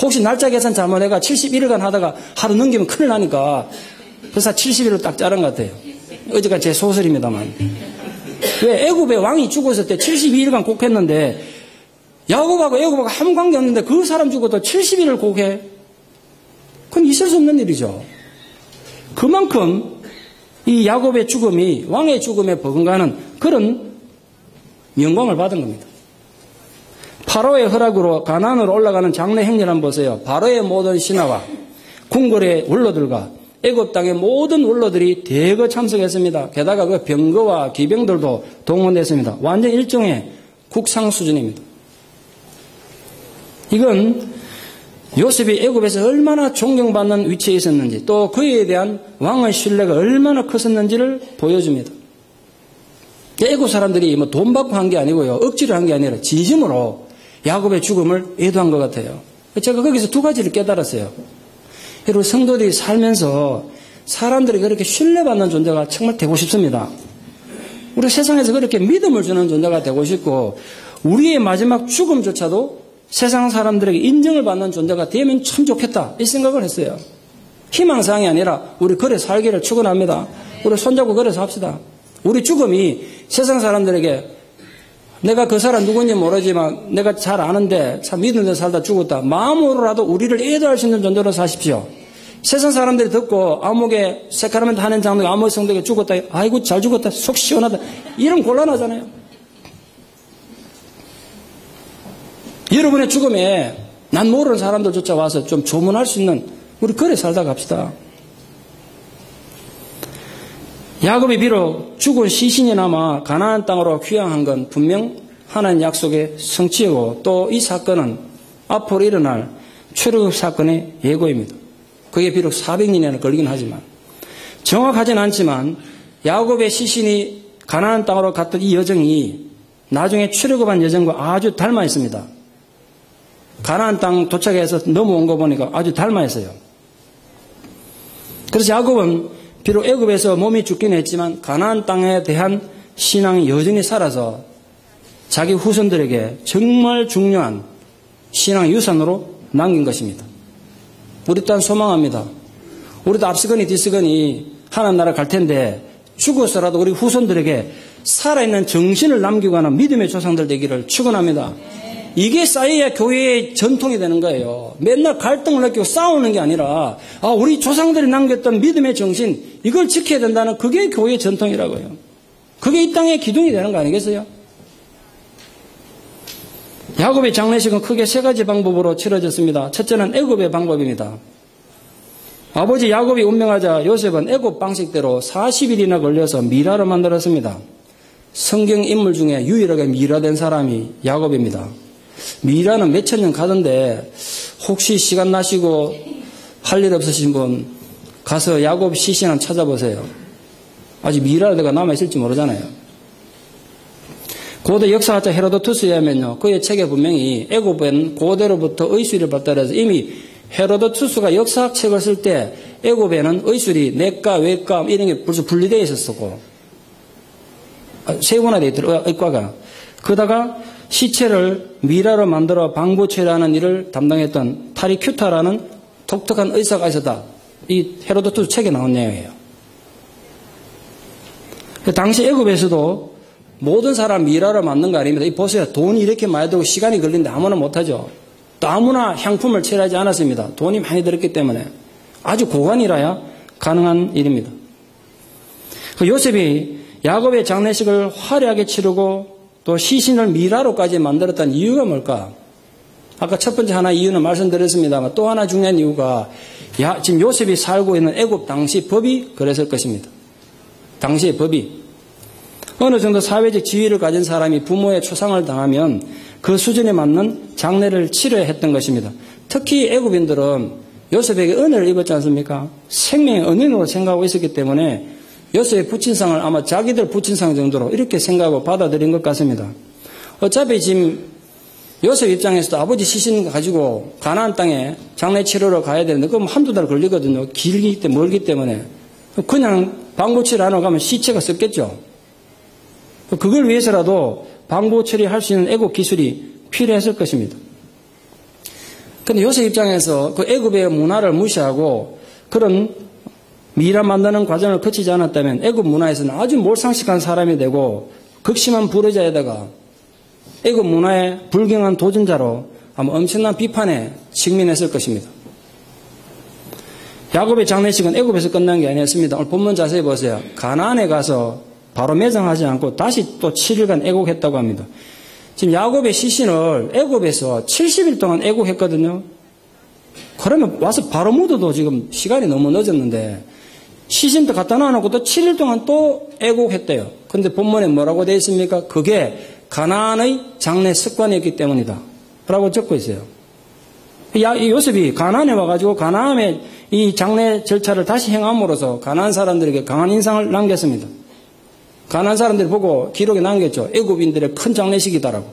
혹시 날짜 계산 잘못해가 71일간 하다가 하루 넘기면 큰일 나니까 그래서 70일을 딱 자른 것 같아요. 어제가 제 소설입니다만. 왜 애굽의 왕이 죽었을 때 72일간 곡했는데 야곱하고 애굽하고 아무 관계 없는데 그 사람 죽어도 70일을 곡해? 그건 있을 수 없는 일이죠. 그만큼 이 야곱의 죽음이 왕의 죽음에 버금가는 그런 영광을 받은 겁니다. 파로의 허락으로 가나안으로 올라가는 장래 행렬 한번 보세요. 파로의 모든 신하와 궁궐의 원로들과 애굽 땅의 모든 원로들이 대거 참석했습니다. 게다가 그 병거와 기병들도 동원됐습니다. 완전 일종의 국상 수준입니다. 이건 요셉이 애굽에서 얼마나 존경받는 위치에 있었는지 또 그에 대한 왕의 신뢰가 얼마나 컸었는지를 보여줍니다. 애굽 사람들이 뭐 돈 받고 한 게 아니고요. 억지로 한 게 아니라 진심으로 야곱의 죽음을 애도한 것 같아요. 제가 거기서 두 가지를 깨달았어요. 여러분 성도들이 살면서 사람들이 그렇게 신뢰받는 존재가 정말 되고 싶습니다. 우리 세상에서 그렇게 믿음을 주는 존재가 되고 싶고 우리의 마지막 죽음조차도 세상 사람들에게 인정을 받는 존재가 되면 참 좋겠다 이 생각을 했어요. 희망사항이 아니라 우리 그래 살기를 축원합니다. 우리 손잡고 그래서 합시다. 우리 죽음이 세상 사람들에게 내가 그 사람 누군지 모르지만 내가 잘 아는데 참 믿는 데 살다 죽었다. 마음으로라도 우리를 애도할 수 있는 존재로 사십시오. 세상 사람들이 듣고 암흑에 세카라멘트 하는 장로가 암흑 성도에게 죽었다. 아이고 잘 죽었다. 속 시원하다. 이런 곤란하잖아요. 여러분의 죽음에 난 모르는 사람들조차 와서 좀 조문할 수 있는 우리 그래 살다 갑시다. 야곱이 비록 죽은 시신이나마 가나안 땅으로 귀향한 건 분명 하나님 약속의 성취이고 또 이 사건은 앞으로 일어날 출애굽 사건의 예고입니다. 그게 비록 400년이나 걸리긴 하지만 정확하진 않지만 야곱의 시신이 가나안 땅으로 갔던 이 여정이 나중에 출애굽한 여정과 아주 닮아 있습니다. 가나안 땅 도착해서 넘어온 거 보니까 아주 닮아 있어요. 그래서 야곱은 비록 애굽에서 몸이 죽긴 했지만 가나안 땅에 대한 신앙이 여전히 살아서 자기 후손들에게 정말 중요한 신앙 유산으로 남긴 것입니다. 우리 또한 소망합니다. 우리도 앞서거니 뒤서거니 하나님 나라 갈 텐데 죽어서라도 우리 후손들에게 살아있는 정신을 남기고 하는 믿음의 조상들 되기를 축원합니다. 이게 쌓여야 교회의 전통이 되는 거예요. 맨날 갈등을 느끼고 싸우는 게 아니라 우리 조상들이 남겼던 믿음의 정신 이걸 지켜야 된다는 그게 교회의 전통이라고요. 그게 이 땅의 기둥이 되는 거 아니겠어요? 야곱의 장례식은 크게 세 가지 방법으로 치러졌습니다. 첫째는 애굽의 방법입니다. 아버지 야곱이 운명하자 요셉은 애굽 방식대로 40일이나 걸려서 미라를 만들었습니다. 성경 인물 중에 유일하게 미라된 사람이 야곱입니다. 미라는 몇천 년 가던데 혹시 시간 나시고 할 일 없으신 분 가서 야곱 시신 한번 찾아보세요. 아직 미라가 남아있을지 모르잖아요. 고대 역사학자 헤로도투스에 하면요, 그의 책에 분명히 애굽은 고대로부터 의술을 발달해서 이미 헤로도투스가 역사학 책을 쓸 때 애굽에는 의술이 내과, 외과 이런 게 벌써 분리되어 있었고 세분화되어 있더라고요. 의과가. 그러다가 시체를 미라로 만들어 방부 처리하는 일을 담당했던 타리큐타라는 독특한 의사가 있었다. 이 헤로도투스 책에 나온 내용이에요. 당시 애굽에서도 모든 사람 미라로 만든 거 아닙니다. 이 보세요. 돈이 이렇게 많이 들고 시간이 걸리는데 아무나 못하죠. 또 아무나 향품을 처리하지 않았습니다. 돈이 많이 들었기 때문에 아주 고관이라야 가능한 일입니다. 요셉이 야곱의 장례식을 화려하게 치르고 또 시신을 미라로까지 만들었다는 이유가 뭘까? 아까 첫 번째 하나 이유는 말씀드렸습니다만 또 하나 중요한 이유가 지금 요셉이 살고 있는 애굽 당시 법이 그랬을 것입니다. 당시의 법이 어느 정도 사회적 지위를 가진 사람이 부모의 초상을 당하면 그 수준에 맞는 장례를 치러야 했던 것입니다. 특히 애굽인들은 요셉에게 은혜를 입었지 않습니까? 생명의 은인으로 생각하고 있었기 때문에 요셉의 부친상을 아마 자기들 부친상 정도로 이렇게 생각하고 받아들인 것 같습니다. 어차피 지금 요셉 입장에서도 아버지 시신 가지고 가나안 땅에 장례 치러러 가야 되는데 그럼 한두 달 걸리거든요. 멀기 때문에. 그냥 방부 처리 안 하고 가면 시체가 썩겠죠. 그걸 위해서라도 방부 처리할 수 있는 애굽 기술이 필요했을 것입니다. 그런데 요셉 입장에서 그 애굽의 문화를 무시하고 그런 미라 만드는 과정을 거치지 않았다면 애굽 문화에서는 아주 몰상식한 사람이 되고 극심한 불의자에다가 애굽 문화에 불경한 도전자로 아마 엄청난 비판에 직면했을 것입니다. 야곱의 장례식은 애굽에서 끝난 게 아니었습니다. 오늘 본문 자세히 보세요. 가나안에 가서 바로 매장하지 않고 다시 또 7일간 애국했다고 합니다. 지금 야곱의 시신을 애굽에서 70일 동안 애국했거든요. 그러면 와서 바로 묻어도 지금 시간이 너무 늦었는데 시신도 갖다 놔놓고 또 7일 동안 또 애국했대요. 그런데 본문에 뭐라고 되어 있습니까? 그게 가나안의 장례 습관이었기 때문이다 라고 적고 있어요. 요셉이 가나안에 와가지고 가나안의 이 장례 절차를 다시 행함으로써 가나안 사람들에게 강한 인상을 남겼습니다. 가나안 사람들이 보고 기록에 남겼죠. 애굽인들의 큰 장례식이다라고.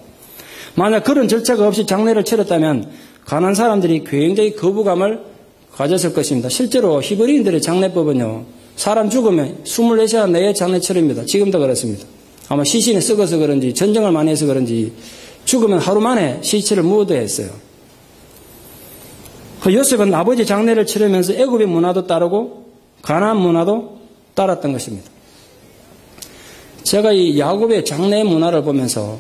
만약 그런 절차가 없이 장례를 치렀다면 가나안 사람들이 굉장히 거부감을 가졌을 것입니다. 실제로 히브리인들의 장례법은요. 사람 죽으면 24시간 내에 장례 치릅니다. 지금도 그렇습니다. 아마 시신이 썩어서 그런지 전쟁을 많이 해서 그런지 죽으면 하루 만에 시체를 묻어야 했어요. 요셉은 아버지 장례를 치르면서 애굽의 문화도 따르고 가나안 문화도 따랐던 것입니다. 제가 이 야곱의 장례 문화를 보면서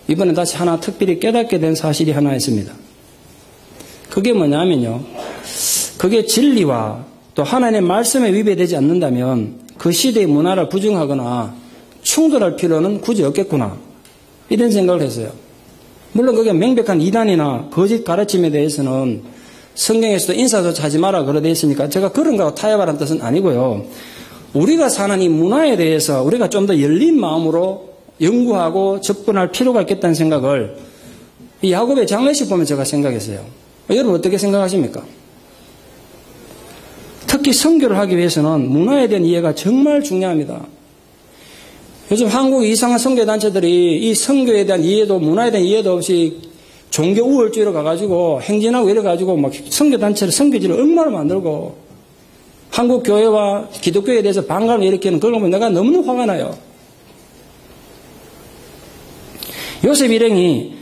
이번에 다시 하나 특별히 깨닫게 된 사실이 하나 있습니다. 그게 뭐냐면요. 그게 진리와 또 하나님의 말씀에 위배되지 않는다면 그 시대의 문화를 부정하거나 충돌할 필요는 굳이 없겠구나. 이런 생각을 했어요. 물론 그게 명백한 이단이나 거짓 가르침에 대해서는 성경에서도 인사조차 하지 마라 그러 되어 있으니까 제가 그런 거하고 타협하라는 뜻은 아니고요. 우리가 사는 이 문화에 대해서 우리가 좀 더 열린 마음으로 연구하고 접근할 필요가 있겠다는 생각을 이 야곱의 장례식 보면 제가 생각했어요. 여러분 어떻게 생각하십니까? 특히 선교를 하기 위해서는 문화에 대한 이해가 정말 중요합니다. 요즘 한국 이상한 선교단체들이 이 선교에 대한 이해도 문화에 대한 이해도 없이 종교 우월주의로 가가지고 행진하고 이래가지고 막 선교단체를 선교지를 얼마나 만들고 한국 교회와 기독교에 대해서 반감을 일으키는 그걸 보면 내가 너무너무 화가 나요. 요셉 일행이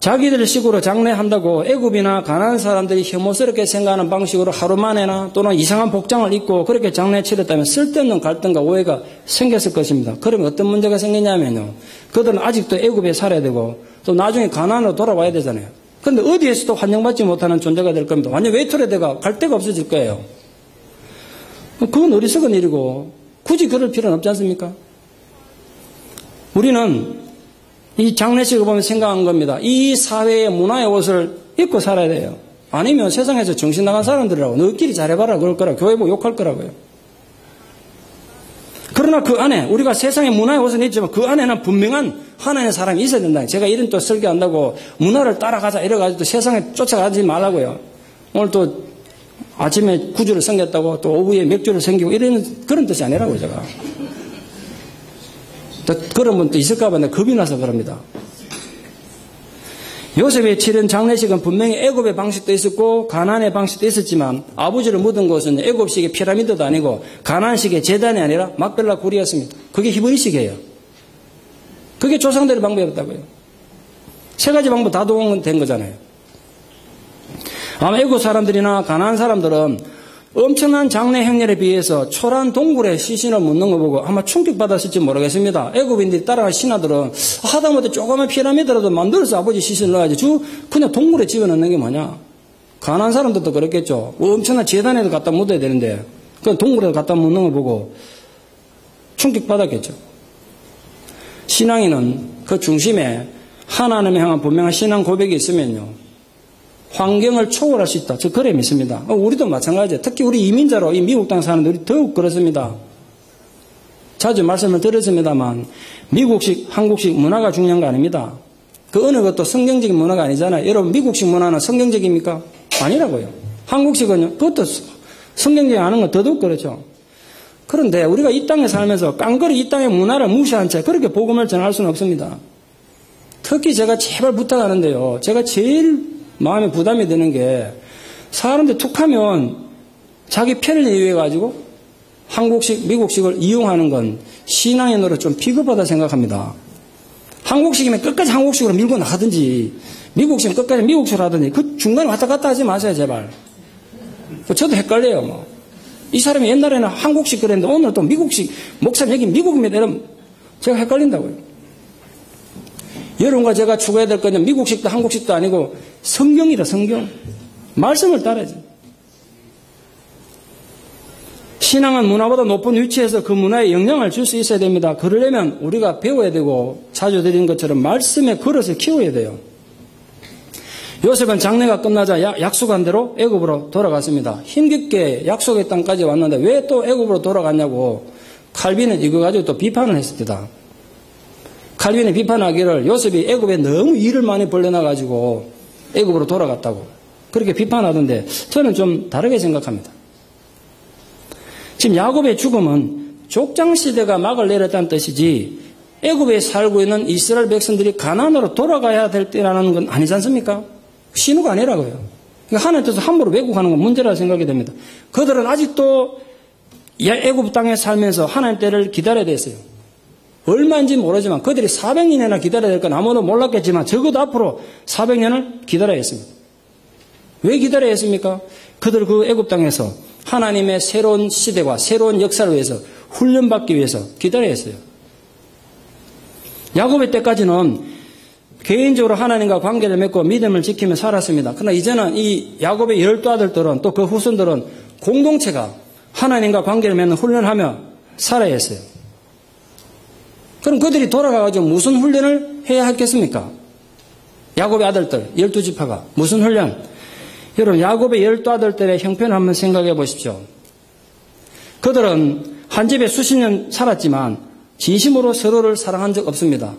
자기들 식으로 장례한다고 애굽이나 가나안 사람들이 혐오스럽게 생각하는 방식으로 하루 만에나 또는 이상한 복장을 입고 그렇게 장례 치렀다면 쓸데없는 갈등과 오해가 생겼을 것입니다. 그러면 어떤 문제가 생기냐면요. 그들은 아직도 애굽에 살아야 되고 또 나중에 가나안으로 돌아와야 되잖아요. 그런데 어디에서도 환영받지 못하는 존재가 될 겁니다. 완전 외톨이되가 갈 데가 없어질 거예요. 그건 어리석은 일이고 굳이 그럴 필요는 없지 않습니까? 우리는 이 장례식을 보면 생각한 겁니다. 이 사회의 문화의 옷을 입고 살아야 돼요. 아니면 세상에서 정신 나간 사람들이라고 너희끼리 잘해봐라 그럴 거라 교회 보고 욕할 거라고요. 그러나 그 안에 우리가 세상의 문화의 옷은 있지만 그 안에는 분명한 하나님의 사람이 있어야 된다. 제가 이런 또 설교한다고 문화를 따라가자 이래가지고 또 세상에 쫓아가지 말라고요. 오늘 또 아침에 구주를 섬겼다고 또 오후에 맥주를 섬기고 이런 그런 뜻이 아니라고요. 제가. 또 그런 분도 있을까 봐 내가 겁이 나서 그럽니다. 요셉이 치른 장례식은 분명히 애굽의 방식도 있었고 가나안의 방식도 있었지만 아버지를 묻은 곳은 애굽식의 피라미드도 아니고 가나안식의 제단이 아니라 막벨라 굴이었습니다. 그게 히브리식이에요. 그게 조상들의 방법이었다고요. 세 가지 방법 다 동원된 거잖아요. 아마 애굽 사람들이나 가나안 사람들은 엄청난 장례 행렬에 비해서 초라한 동굴에 시신을 묻는 거 보고 아마 충격받았을지 모르겠습니다. 애굽인들이 따라간 신하들은 하다못해 조그만 피라미드라도 만들어서 아버지 시신을 넣어야지 그냥 동굴에 집어넣는 게 뭐냐. 가나안 사람들도 그랬겠죠. 엄청난 제단에도 갖다 묻어야 되는데 그냥 동굴에 갖다 묻는 거 보고 충격받았겠죠. 신앙인은 그 중심에 하나님을 향한 분명한 신앙 고백이 있으면요. 환경을 초월할 수 있다. 저 그래 믿습니다. 우리도 마찬가지예요. 특히 우리 이민자로 이 미국 땅 사람들이 더욱 그렇습니다. 자주 말씀을 드렸습니다만 미국식, 한국식 문화가 중요한 거 아닙니다. 그 어느 것도 성경적인 문화가 아니잖아요. 여러분 미국식 문화는 성경적입니까? 아니라고요. 한국식은요. 그것도 성경적이 아는 건 더더욱 그렇죠. 그런데 우리가 이 땅에 살면서 깡그리 이 땅의 문화를 무시한 채 그렇게 복음을 전할 수는 없습니다. 특히 제가 제발 부탁하는데요. 제가 제일 마음에 부담이 되는 게 사람들 툭하면 자기 편을 이용해 가지고 한국식, 미국식을 이용하는 건 신앙인으로 좀 비겁하다 생각합니다. 한국식이면 끝까지 한국식으로 밀고 나가든지 미국식이면 끝까지 미국식으로 하든지 그 중간에 왔다 갔다 하지 마세요 제발. 저도 헷갈려요. 뭐. 이 사람이 옛날에는 한국식 그랬는데 오늘 또 미국식 목사님 여기 미국입니다. 이러면 제가 헷갈린다고요. 여러분과 제가 추구해야 될 거는 미국식도 한국식도 아니고 성경이다 성경. 말씀을 따라야지. 신앙은 문화보다 높은 위치에서 그 문화에 영향을 줄 수 있어야 됩니다. 그러려면 우리가 배워야 되고 자주 드린 것처럼 말씀의 그릇을 키워야 돼요. 요셉은 장례가 끝나자 약속한 대로 애굽으로 돌아갔습니다. 힘겹게 약속의 땅까지 왔는데 왜 또 애굽으로 돌아갔냐고 칼빈은 이거 가지고 또 비판을 했습니다. 칼빈이 비판하기를 요셉이 애굽에 너무 일을 많이 벌려놔가지고 애굽으로 돌아갔다고 그렇게 비판하던데 저는 좀 다르게 생각합니다. 지금 야곱의 죽음은 족장시대가 막을 내렸다는 뜻이지 애굽에 살고 있는 이스라엘 백성들이 가나안으로 돌아가야 될 때라는 건 아니지 않습니까? 신호가 아니라고요. 그러니까 하나님 뜻을 함부로 왜곡하는 건 문제라고 생각이 됩니다. 그들은 아직도 애굽 땅에 살면서 하나님 때를 기다려야 됐어요. 얼마인지 모르지만 그들이 400년이나 기다려야 될 건 아무도 몰랐겠지만 적어도 앞으로 400년을 기다려야 했습니다. 왜 기다려야 했습니까? 그들 그 애굽 땅에서 하나님의 새로운 시대와 새로운 역사를 위해서 훈련받기 위해서 기다려야 했어요. 야곱의 때까지는 개인적으로 하나님과 관계를 맺고 믿음을 지키며 살았습니다. 그러나 이제는 이 야곱의 12아들들은 또 그 후손들은 공동체가 하나님과 관계를 맺는 훈련을 하며 살아야 했어요. 그럼 그들이 돌아가가지고 무슨 훈련을 해야 하겠습니까? 야곱의 아들들 12지파가 무슨 훈련? 여러분 야곱의 12아들들의 형편을 한번 생각해 보십시오. 그들은 한 집에 수십 년 살았지만 진심으로 서로를 사랑한 적 없습니다.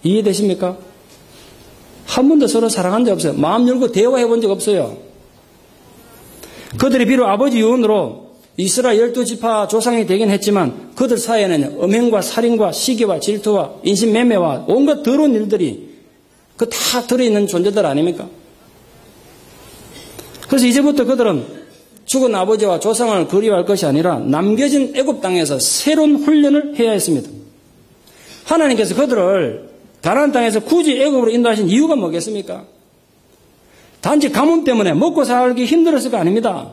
이해되십니까? 한 번도 서로 사랑한 적 없어요. 마음 열고 대화해 본 적 없어요. 그들이 비록 아버지 유언으로 이스라엘 12지파 조상이 되긴 했지만 그들 사이에는 음행과 살인과 시기와 질투와 인신매매와 온갖 더러운 일들이 그 다 들어있는 존재들 아닙니까? 그래서 이제부터 그들은 죽은 아버지와 조상을 그리워할 것이 아니라 남겨진 애굽 땅에서 새로운 훈련을 해야 했습니다. 하나님께서 그들을 가나안 땅에서 굳이 애굽으로 인도하신 이유가 뭐겠습니까? 단지 가뭄 때문에 먹고 살기 힘들었을 거 아닙니다.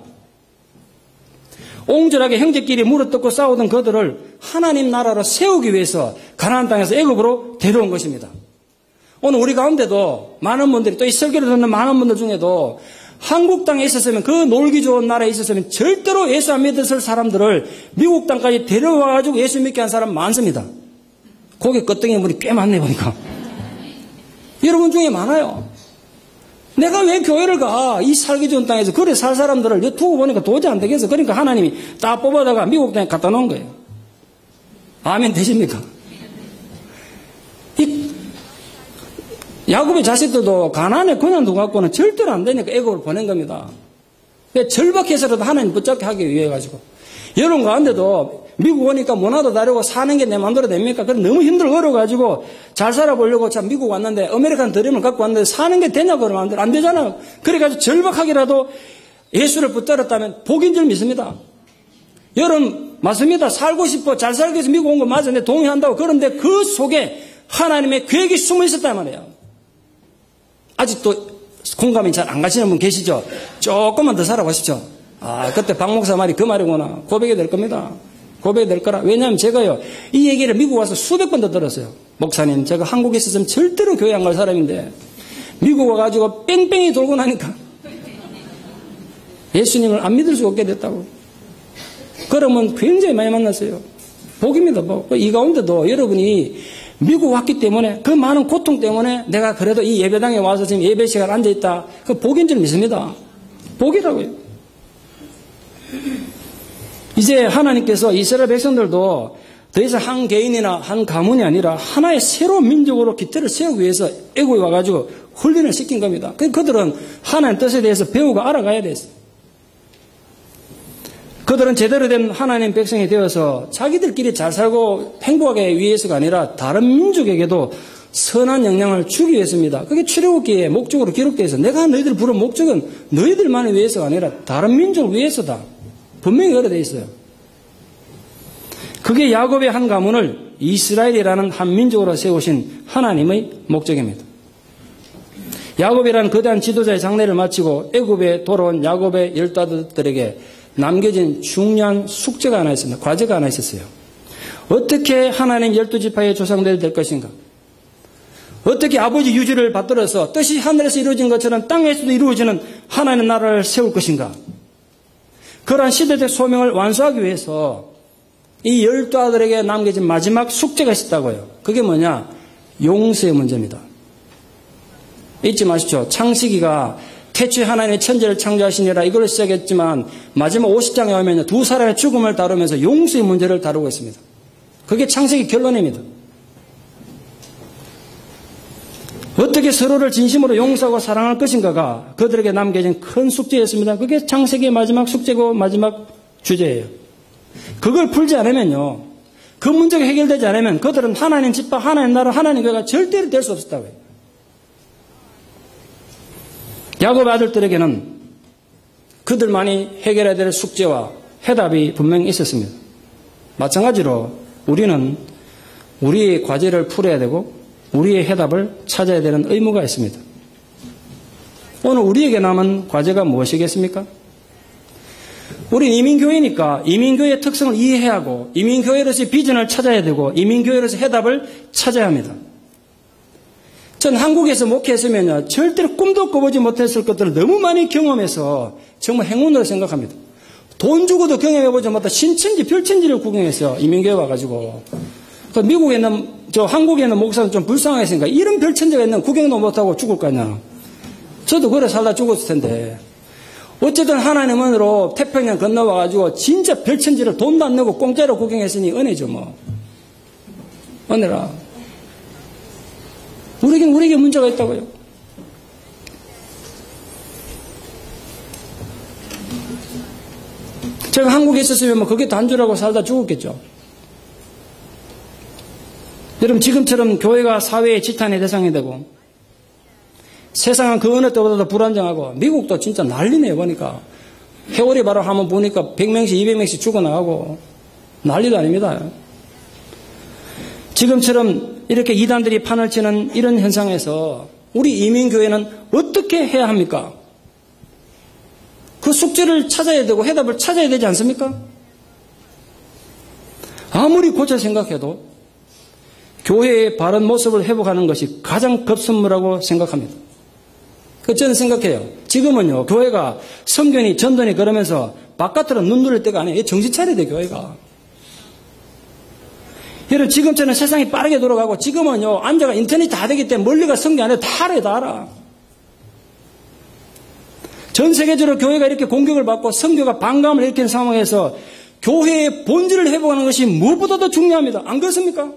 옹졸하게 형제끼리 물어뜯고 싸우던 그들을 하나님 나라로 세우기 위해서 가나안 땅에서 애굽으로 데려온 것입니다. 오늘 우리 가운데도 많은 분들이, 또 이 설교를 듣는 많은 분들 중에도 한국 땅에 있었으면, 그 놀기 좋은 나라에 있었으면 절대로 예수 안 믿었을 사람들을 미국 땅까지 데려와가지고 예수 믿게 한 사람 많습니다. 거기 끄떡이 물이 꽤 많네 보니까. 여러분 중에 많아요. 내가 왜 교회를 가? 이 살기 좋은 땅에서 그래 살 사람들을 두고 보니까 도저히 안 되겠어. 그러니까 하나님이 다 뽑아다가 미국 땅에 갖다 놓은 거예요. 아멘 되십니까? 야곱의 자식들도 가나안에 그냥 두고갖고는 절대로 안 되니까 애굽을 보낸 겁니다. 절박해서라도 하나님 붙잡게 하기 위해 가지고. 여러분 가운데도 미국 오니까 문화도 다르고 사는 게 내 마음대로 됩니까? 그래 너무 힘들고 어려워가지고 잘 살아보려고 참 미국 왔는데 아메리칸 드림을 갖고 왔는데 사는 게 되냐고 그러면 안 되잖아요. 그래가지고 절박하게라도 예수를 붙들었다면 복인 줄 믿습니다. 여러분 맞습니다. 살고 싶어 잘 살기 위해서 미국 온 거 맞은데 동의한다고. 그런데 그 속에 하나님의 계획이 숨어 있었단 말이에요. 아직도 공감이 잘 안 가시는 분 계시죠? 조금만 더 살아보십시오. 아, 그때 박 목사 말이 그 말이구나. 고백이 될 겁니다. 고백이 될 거라. 왜냐하면 제가요, 이 얘기를 미국 와서 수백 번 더 들었어요. 목사님, 제가 한국에 있었으면 절대로 교회 안 갈 사람인데, 미국 와가지고 뺑뺑이 돌고 나니까, 예수님을 안 믿을 수 없게 됐다고. 그러면 굉장히 많이 만났어요. 복입니다, 복. 이 가운데도 여러분이 미국 왔기 때문에, 그 많은 고통 때문에 내가 그래도 이 예배당에 와서 지금 예배 시간 앉아있다. 그 복인 줄 믿습니다. 복이라고요. 이제 하나님께서 이스라엘 백성들도 더 이상 한 개인이나 한 가문이 아니라 하나의 새로운 민족으로 기틀을 세우기 위해서 애굽에 와가지고 훈련을 시킨 겁니다. 그들은 하나님의 뜻에 대해서 배우고 알아가야 됐어요. 그들은 제대로 된 하나님 백성이 되어서 자기들끼리 잘 살고 행복하게 위해서가 아니라 다른 민족에게도 선한 영향을 주기 위해서입니다. 그게 출애굽기의 목적으로 기록되어 있어요. 내가 너희들 부른 목적은 너희들만을 위해서가 아니라 다른 민족을 위해서다. 분명히 그렇게 되어 있어요. 그게 야곱의 한 가문을 이스라엘이라는 한 민족으로 세우신 하나님의 목적입니다. 야곱이라는 거대한 지도자의 장례를 마치고 애굽에 돌아온 야곱의 12아들들에게 남겨진 중요한 숙제가 하나 있습니다. 과제가 하나 있었어요. 어떻게 하나님 12지파의 조상들이 될 것인가? 어떻게 아버지 유지를 받들어서 뜻이 하늘에서 이루어진 것처럼 땅에서도 이루어지는 하나님의 나라를 세울 것인가? 그러한 시대적 소명을 완수하기 위해서 이 12아들에게 남겨진 마지막 숙제가 있었다고요. 그게 뭐냐? 용서의 문제입니다. 잊지 마십시오. 창세기가 태초에 하나님의 천지를 창조하시니라 이걸로 시작했지만 마지막 50장에 오면 두 사람의 죽음을 다루면서 용서의 문제를 다루고 있습니다. 그게 창세기 결론입니다. 어떻게 서로를 진심으로 용서하고 사랑할 것인가가 그들에게 남겨진 큰 숙제였습니다. 그게 창세기의 마지막 숙제고 마지막 주제예요. 그걸 풀지 않으면요, 그 문제가 해결되지 않으면 그들은 하나님 집과 하나님 나라, 하나님 교회가 절대로 될 수 없었다고요. 야곱 아들들에게는 그들만이 해결해야 될 숙제와 해답이 분명히 있었습니다. 마찬가지로 우리는 우리의 과제를 풀어야 되고 우리의 해답을 찾아야 되는 의무가 있습니다. 오늘 우리에게 남은 과제가 무엇이겠습니까? 우리는 이민교회니까 이민교회의 특성을 이해해야 하고 이민교회로서의 비전을 찾아야 되고 이민교회로서의 해답을 찾아야 합니다. 전 한국에서 목회했으면요, 절대로 꿈도 꿔보지 못했을 것들을 너무 많이 경험해서 정말 행운으로 생각합니다. 돈 주고도 경험해보지 못한 신천지, 별천지를 구경했어요. 이민교회 와가지고. 미국에 있는, 한국에 있는 목사는 좀 불쌍했으니까 이런 별천지가 있는 구경도 못하고 죽을 거 아니야. 저도 그래 살다 죽었을 텐데. 어쨌든 하나님은으로 태평양 건너와가지고 진짜 별천지를 돈도 안 내고 공짜로 구경했으니 은혜죠, 뭐. 은혜라. 우리에게 문제가 있다고요. 제가 한국에 있었으면 뭐 그게 단주라고 살다 죽었겠죠. 여러분, 지금처럼 교회가 사회의 지탄의 대상이 되고 세상은 그 어느 때보다도 불안정하고 미국도 진짜 난리네요. 보니까 해오리 바로 한번 보니까 100명씩 200명씩 죽어나가고 난리도 아닙니다. 지금처럼 이렇게 이단들이 판을 치는 이런 현상에서 우리 이민교회는 어떻게 해야 합니까? 그 숙제를 찾아야 되고 해답을 찾아야 되지 않습니까? 아무리 고쳐 생각해도 교회의 바른 모습을 회복하는 것이 가장 급선무라고 생각합니다. 저는 생각해요. 지금은요, 교회가 성견이 전도니 그러면서 바깥으로 눈 누를 때가 아니에요. 정신 차려야 돼, 교회가. 여러분, 지금처럼 세상이 빠르게 돌아가고 지금은요, 앉아가 인터넷 다 되기 때문에 멀리가 성경 안 해도 다 알아요, 다 알아. 전 세계적으로 교회가 이렇게 공격을 받고 성교가 반감을 일으키는 상황에서 교회의 본질을 회복하는 것이 무엇보다도 중요합니다. 안 그렇습니까?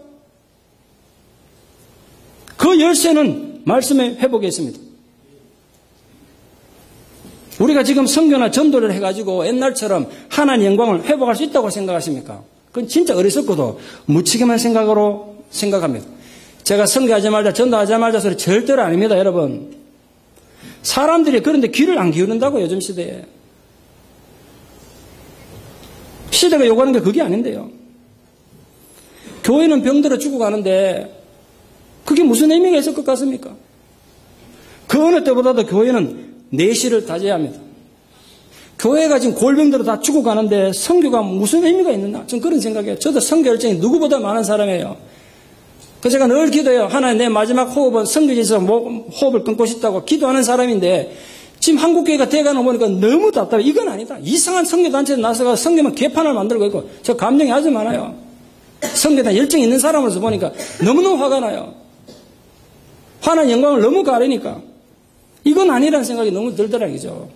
그 열쇠는 말씀의 회복에 있습니다. 우리가 지금 성교나 전도를 해가지고 옛날처럼 하나님 영광을 회복할 수 있다고 생각하십니까? 그건 진짜 어리석고도 무책임한 생각으로 생각합니다. 제가 성교하지 말자, 전도하지 말자 소리 절대로 아닙니다, 여러분. 사람들이 그런데 귀를 안 기울인다고, 요즘 시대에. 시대가 요구하는 게 그게 아닌데요. 교회는 병들어 죽어가는데 그게 무슨 의미가 있을 것 같습니까? 그 어느 때보다도 교회는 내실을 다져야 합니다. 교회가 지금 골병들어 다 죽어가는데 선교가 무슨 의미가 있느냐? 저는 그런 생각이에요. 저도 선교 열정이 누구보다 많은 사람이에요. 그래서 제가 늘 기도해요. 하나님, 내 마지막 호흡은 선교지에서 호흡을 끊고 싶다고 기도하는 사람인데 지금 한국교회가 돼가는 거 보니까 너무 답답해. 이건 아니다. 이상한 선교단체에 나서가 선교만 개판을 만들고 있고 저 감정이 아주 많아요. 선교단 열정이 있는 사람으로서 보니까 너무너무 화가 나요. 하나님 영광을 너무 가리니까 이건 아니라는 생각이 너무 들더라고요.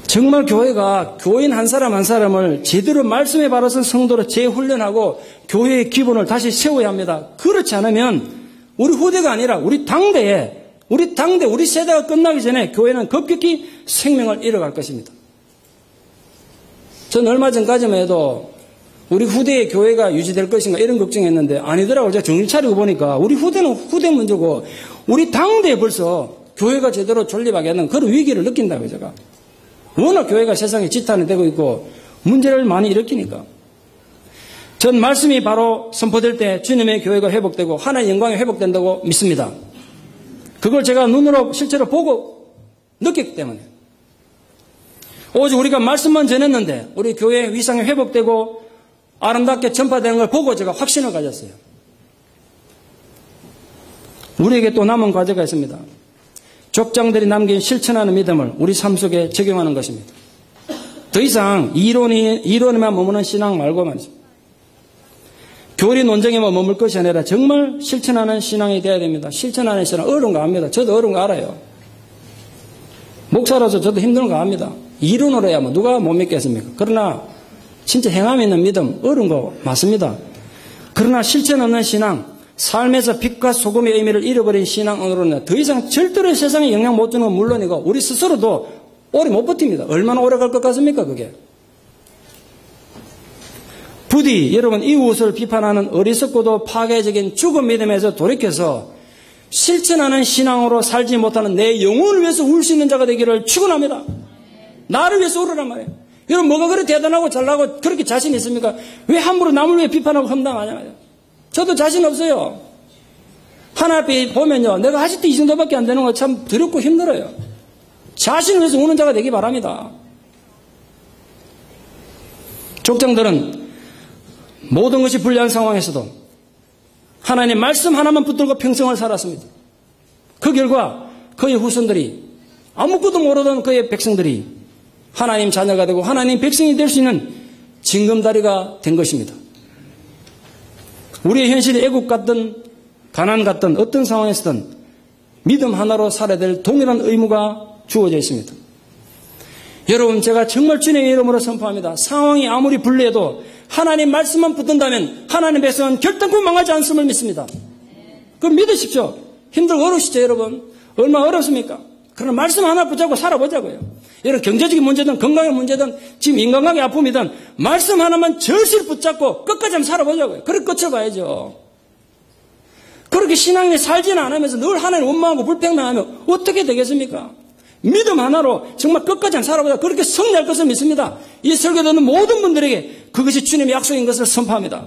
정말 교회가 교인 한 사람 한 사람을 제대로 말씀에 바라선 성도로 재훈련하고 교회의 기본을 다시 세워야 합니다. 그렇지 않으면 우리 후대가 아니라 우리 당대, 우리 세대가 끝나기 전에 교회는 급격히 생명을 잃어갈 것입니다. 전 얼마 전까지만 해도 우리 후대의 교회가 유지될 것인가 이런 걱정했는데 아니더라고요. 제가 정신 차리고 보니까 우리 후대는 후대 문제고 우리 당대에 벌써 교회가 제대로 존립하게 하는 그런 위기를 느낀다고요, 제가. 워낙 교회가 세상에 지탄이 되고 있고 문제를 많이 일으키니까. 전 말씀이 바로 선포될 때 주님의 교회가 회복되고 하나님의 영광이 회복된다고 믿습니다. 그걸 제가 눈으로 실제로 보고 느꼈기 때문에. 오직 우리가 말씀만 전했는데 우리 교회의 위상이 회복되고 아름답게 전파되는 걸 보고 제가 확신을 가졌어요. 우리에게 또 남은 과제가 있습니다. 족장들이 남긴 실천하는 믿음을 우리 삶 속에 적용하는 것입니다. 더 이상 이론에만 머무는 신앙 말고 말이죠. 교리 논쟁에만 머물 것이 아니라 정말 실천하는 신앙이 되어야 됩니다. 실천하는 신앙 어려운 거 압니다. 저도 어려운 거 알아요. 목사로서 저도 힘든 거 압니다. 이론으로 해야 뭐 누가 못 믿겠습니까? 그러나 진짜 행함이 있는 믿음 어려운 거 맞습니다. 그러나 실천 없는 신앙, 삶에서 빛과 소금의 의미를 잃어버린 신앙으로는 더 이상 절대로 세상에 영향 못 주는 건 물론이고 우리 스스로도 오래 못 버팁니다. 얼마나 오래 갈 것 같습니까, 그게? 부디 여러분 이웃을 비판하는 어리석고도 파괴적인 죽은 믿음에서 돌이켜서 실천하는 신앙으로 살지 못하는 내 영혼을 위해서 울 수 있는 자가 되기를 축원합니다. 나를 위해서 울으란 말이에요. 여러분 뭐가 그렇게 대단하고 잘나고 그렇게 자신 있습니까? 왜 함부로 남을 위해 비판하고 험담하냐고요. 저도 자신 없어요. 하나 앞에 보면요, 내가 아직도 이 정도밖에 안 되는 거 참 두렵고 힘들어요. 자신을 위해서 우는 자가 되기 바랍니다. 족장들은 모든 것이 불리한 상황에서도 하나님의 말씀 하나만 붙들고 평생을 살았습니다. 그 결과 그의 후손들이 아무것도 모르던 그의 백성들이 하나님 자녀가 되고 하나님 백성이 될 수 있는 징검다리가 된 것입니다. 우리의 현실이 애국 같든 가난 같든 어떤 상황에서든 믿음 하나로 살아야 될 동일한 의무가 주어져 있습니다. 여러분, 제가 정말 주님의 이름으로 선포합니다. 상황이 아무리 불리해도 하나님 말씀만 붙든다면 하나님 백성은 결단코 망하지 않음을 믿습니다. 그럼 믿으십시오. 힘들고 어려우시죠, 여러분? 얼마나 어렵습니까? 그러나 말씀 하나 붙잡고 살아보자고요. 여러분, 경제적인 문제든 건강의 문제든 지금 인간관계 아픔이든 말씀 하나만 절실히 붙잡고 끝까지 한번 살아보자고요. 그렇게 끝을 봐야죠. 그렇게 신앙에 살지는 않으면서 늘 하나님 원망하고 불평당하면 어떻게 되겠습니까? 믿음 하나로 정말 끝까지 한번 살아보자. 그렇게 승리할 것을 믿습니다. 이 설교 듣는 모든 분들에게 그것이 주님의 약속인 것을 선포합니다.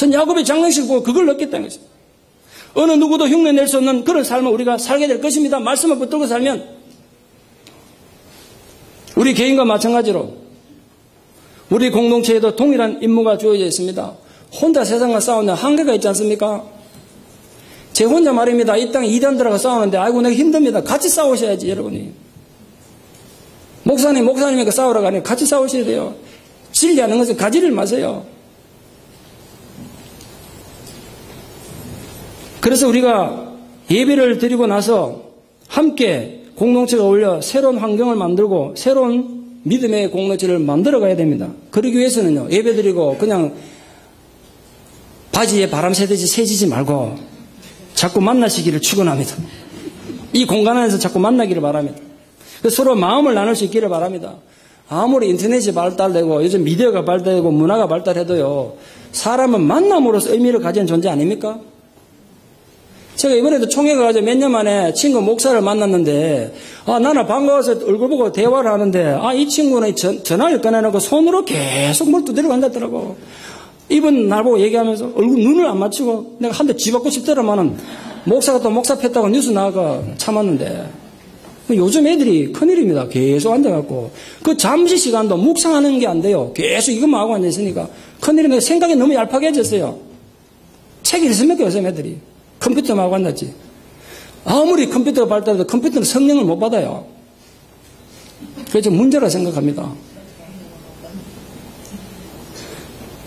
전 야곱의 장례식 보고 그걸 느꼈다는 것입니다. 어느 누구도 흉내낼 수 없는 그런 삶을 우리가 살게 될 것입니다. 말씀을 붙들고 살면 우리 개인과 마찬가지로 우리 공동체에도 동일한 임무가 주어져 있습니다. 혼자 세상과 싸우는 한계가 있지 않습니까? 제 혼자 말입니다. 이 땅에 이단들하고 싸우는데 아이고 내가 힘듭니다. 같이 싸우셔야지 여러분이. 목사님에게 싸우라고 하니 같이 싸우셔야 돼요. 진리하는 것은 가지를 마세요. 그래서 우리가 예배를 드리고 나서 함께 공동체가 어울려 새로운 환경을 만들고 새로운 믿음의 공동체를 만들어 가야 됩니다. 그러기 위해서는요, 예배 드리고 그냥 바지에 바람 새듯이 새지지 말고 자꾸 만나시기를 축원합니다. 이 공간 안에서 자꾸 만나기를 바랍니다. 서로 마음을 나눌 수 있기를 바랍니다. 아무리 인터넷이 발달되고 요즘 미디어가 발달되고 문화가 발달해도요, 사람은 만남으로서 의미를 가진 존재 아닙니까? 제가 이번에도 총회 가가지고 몇 년 만에 친구 목사를 만났는데, 나는 반가워서 얼굴 보고 대화를 하는데, 이 친구는 전화를 꺼내놓고 손으로 계속 뭘 두드려 간다더라고. 이분 나보고 얘기하면서 눈을 안 맞추고 내가 한 대 쥐받고 싶더라마는 목사가 또 목사 폈다고 뉴스 나가 참았는데, 요즘 애들이 큰일입니다. 계속 앉아갖고. 그 잠시 시간도 묵상하는 게 안 돼요. 계속 이것만 하고 앉아있으니까. 큰일인데 생각이 너무 얄팍해졌어요. 책이 있습니까, 요즘 애들이. 컴퓨터만 하고 앉았지. 아무리 컴퓨터가 발달해도 컴퓨터는 성령을 못 받아요. 그래서 문제라 생각합니다.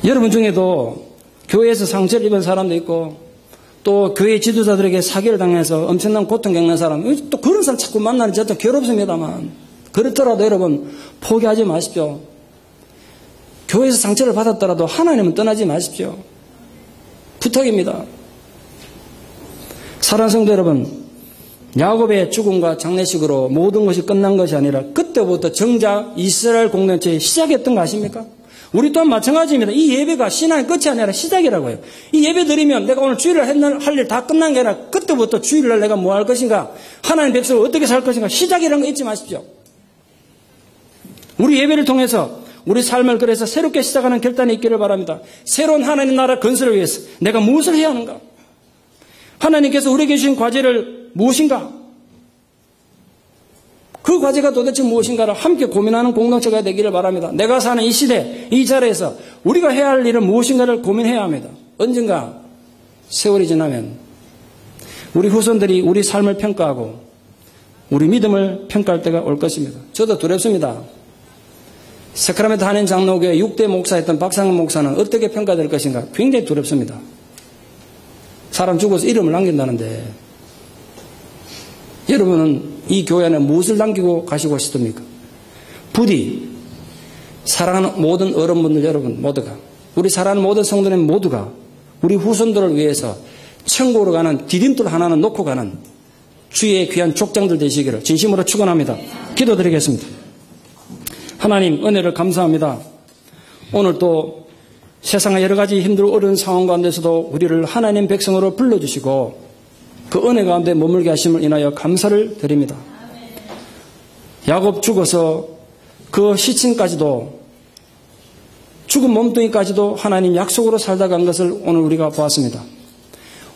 여러분 중에도 교회에서 상처를 입은 사람도 있고 또 교회 지도자들에게 사기를 당해서 엄청난 고통 겪는 사람, 또 그런 사람 자꾸 만나는 저도 괴롭습니다만 그렇더라도 여러분 포기하지 마십시오. 교회에서 상처를 받았더라도 하나님은 떠나지 마십시오. 부탁입니다. 사랑하는 성도 여러분, 야곱의 죽음과 장례식으로 모든 것이 끝난 것이 아니라 그때부터 정작 이스라엘 공동체의 시작했던 거 아십니까? 우리 또한 마찬가지입니다. 이 예배가 신앙의 끝이 아니라 시작이라고요. 이 예배 드리면 내가 오늘 주일날 할 일 다 끝난 게 아니라 그때부터 주일날 내가 뭐 할 것인가, 하나님 백성을 어떻게 살 것인가, 시작이라는 거 잊지 마십시오. 우리 예배를 통해서 우리 삶을 그래서 새롭게 시작하는 결단이 있기를 바랍니다. 새로운 하나님 나라 건설을 위해서 내가 무엇을 해야 하는가? 하나님께서 우리에게 주신 과제를 무엇인가? 그 과제가 도대체 무엇인가를 함께 고민하는 공동체가 되기를 바랍니다. 내가 사는 이 시대, 이 자리에서 우리가 해야 할 일은 무엇인가를 고민해야 합니다. 언젠가 세월이 지나면 우리 후손들이 우리 삶을 평가하고 우리 믿음을 평가할 때가 올 것입니다. 저도 두렵습니다. 세크라멘토 한인 장로교회 6대 목사였던 박상훈 목사는 어떻게 평가될 것인가 굉장히 두렵습니다. 사람 죽어서 이름을 남긴다는데 여러분은 이 교회 안에 무엇을 남기고 가시고 싶습니까? 부디 사랑하는 모든 어른분들 여러분 모두가, 우리 사랑하는 모든 성도님 모두가 우리 후손들을 위해서 천국으로 가는 디딤돌 하나는 놓고 가는 주의 귀한 족장들 되시기를 진심으로 축원합니다. 기도드리겠습니다. 하나님 은혜를 감사합니다. 오늘 또 세상의 여러 가지 힘들고 어려운 상황 가운데서도 우리를 하나님 백성으로 불러주시고 그 은혜 가운데 머물게 하심을 인하여 감사를 드립니다. 야곱 죽어서 그 시신까지도 죽은 몸뚱이까지도 하나님 약속으로 살다 간 것을 오늘 우리가 보았습니다.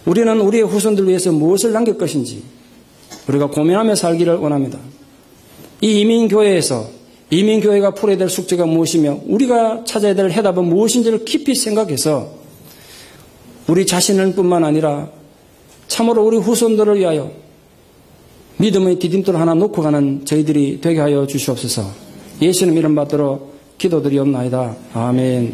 우리는 우리의 후손들 위해서 무엇을 남길 것인지 우리가 고민하며 살기를 원합니다. 이 이민교회에서 이민교회가 풀어야 될 숙제가 무엇이며 우리가 찾아야 될 해답은 무엇인지를 깊이 생각해서 우리 자신을 뿐만 아니라 참으로 우리 후손들을 위하여 믿음의 디딤돌 하나 놓고 가는 저희들이 되게 하여 주시옵소서. 예수님 이름 받들어 기도드리옵나이다. 아멘.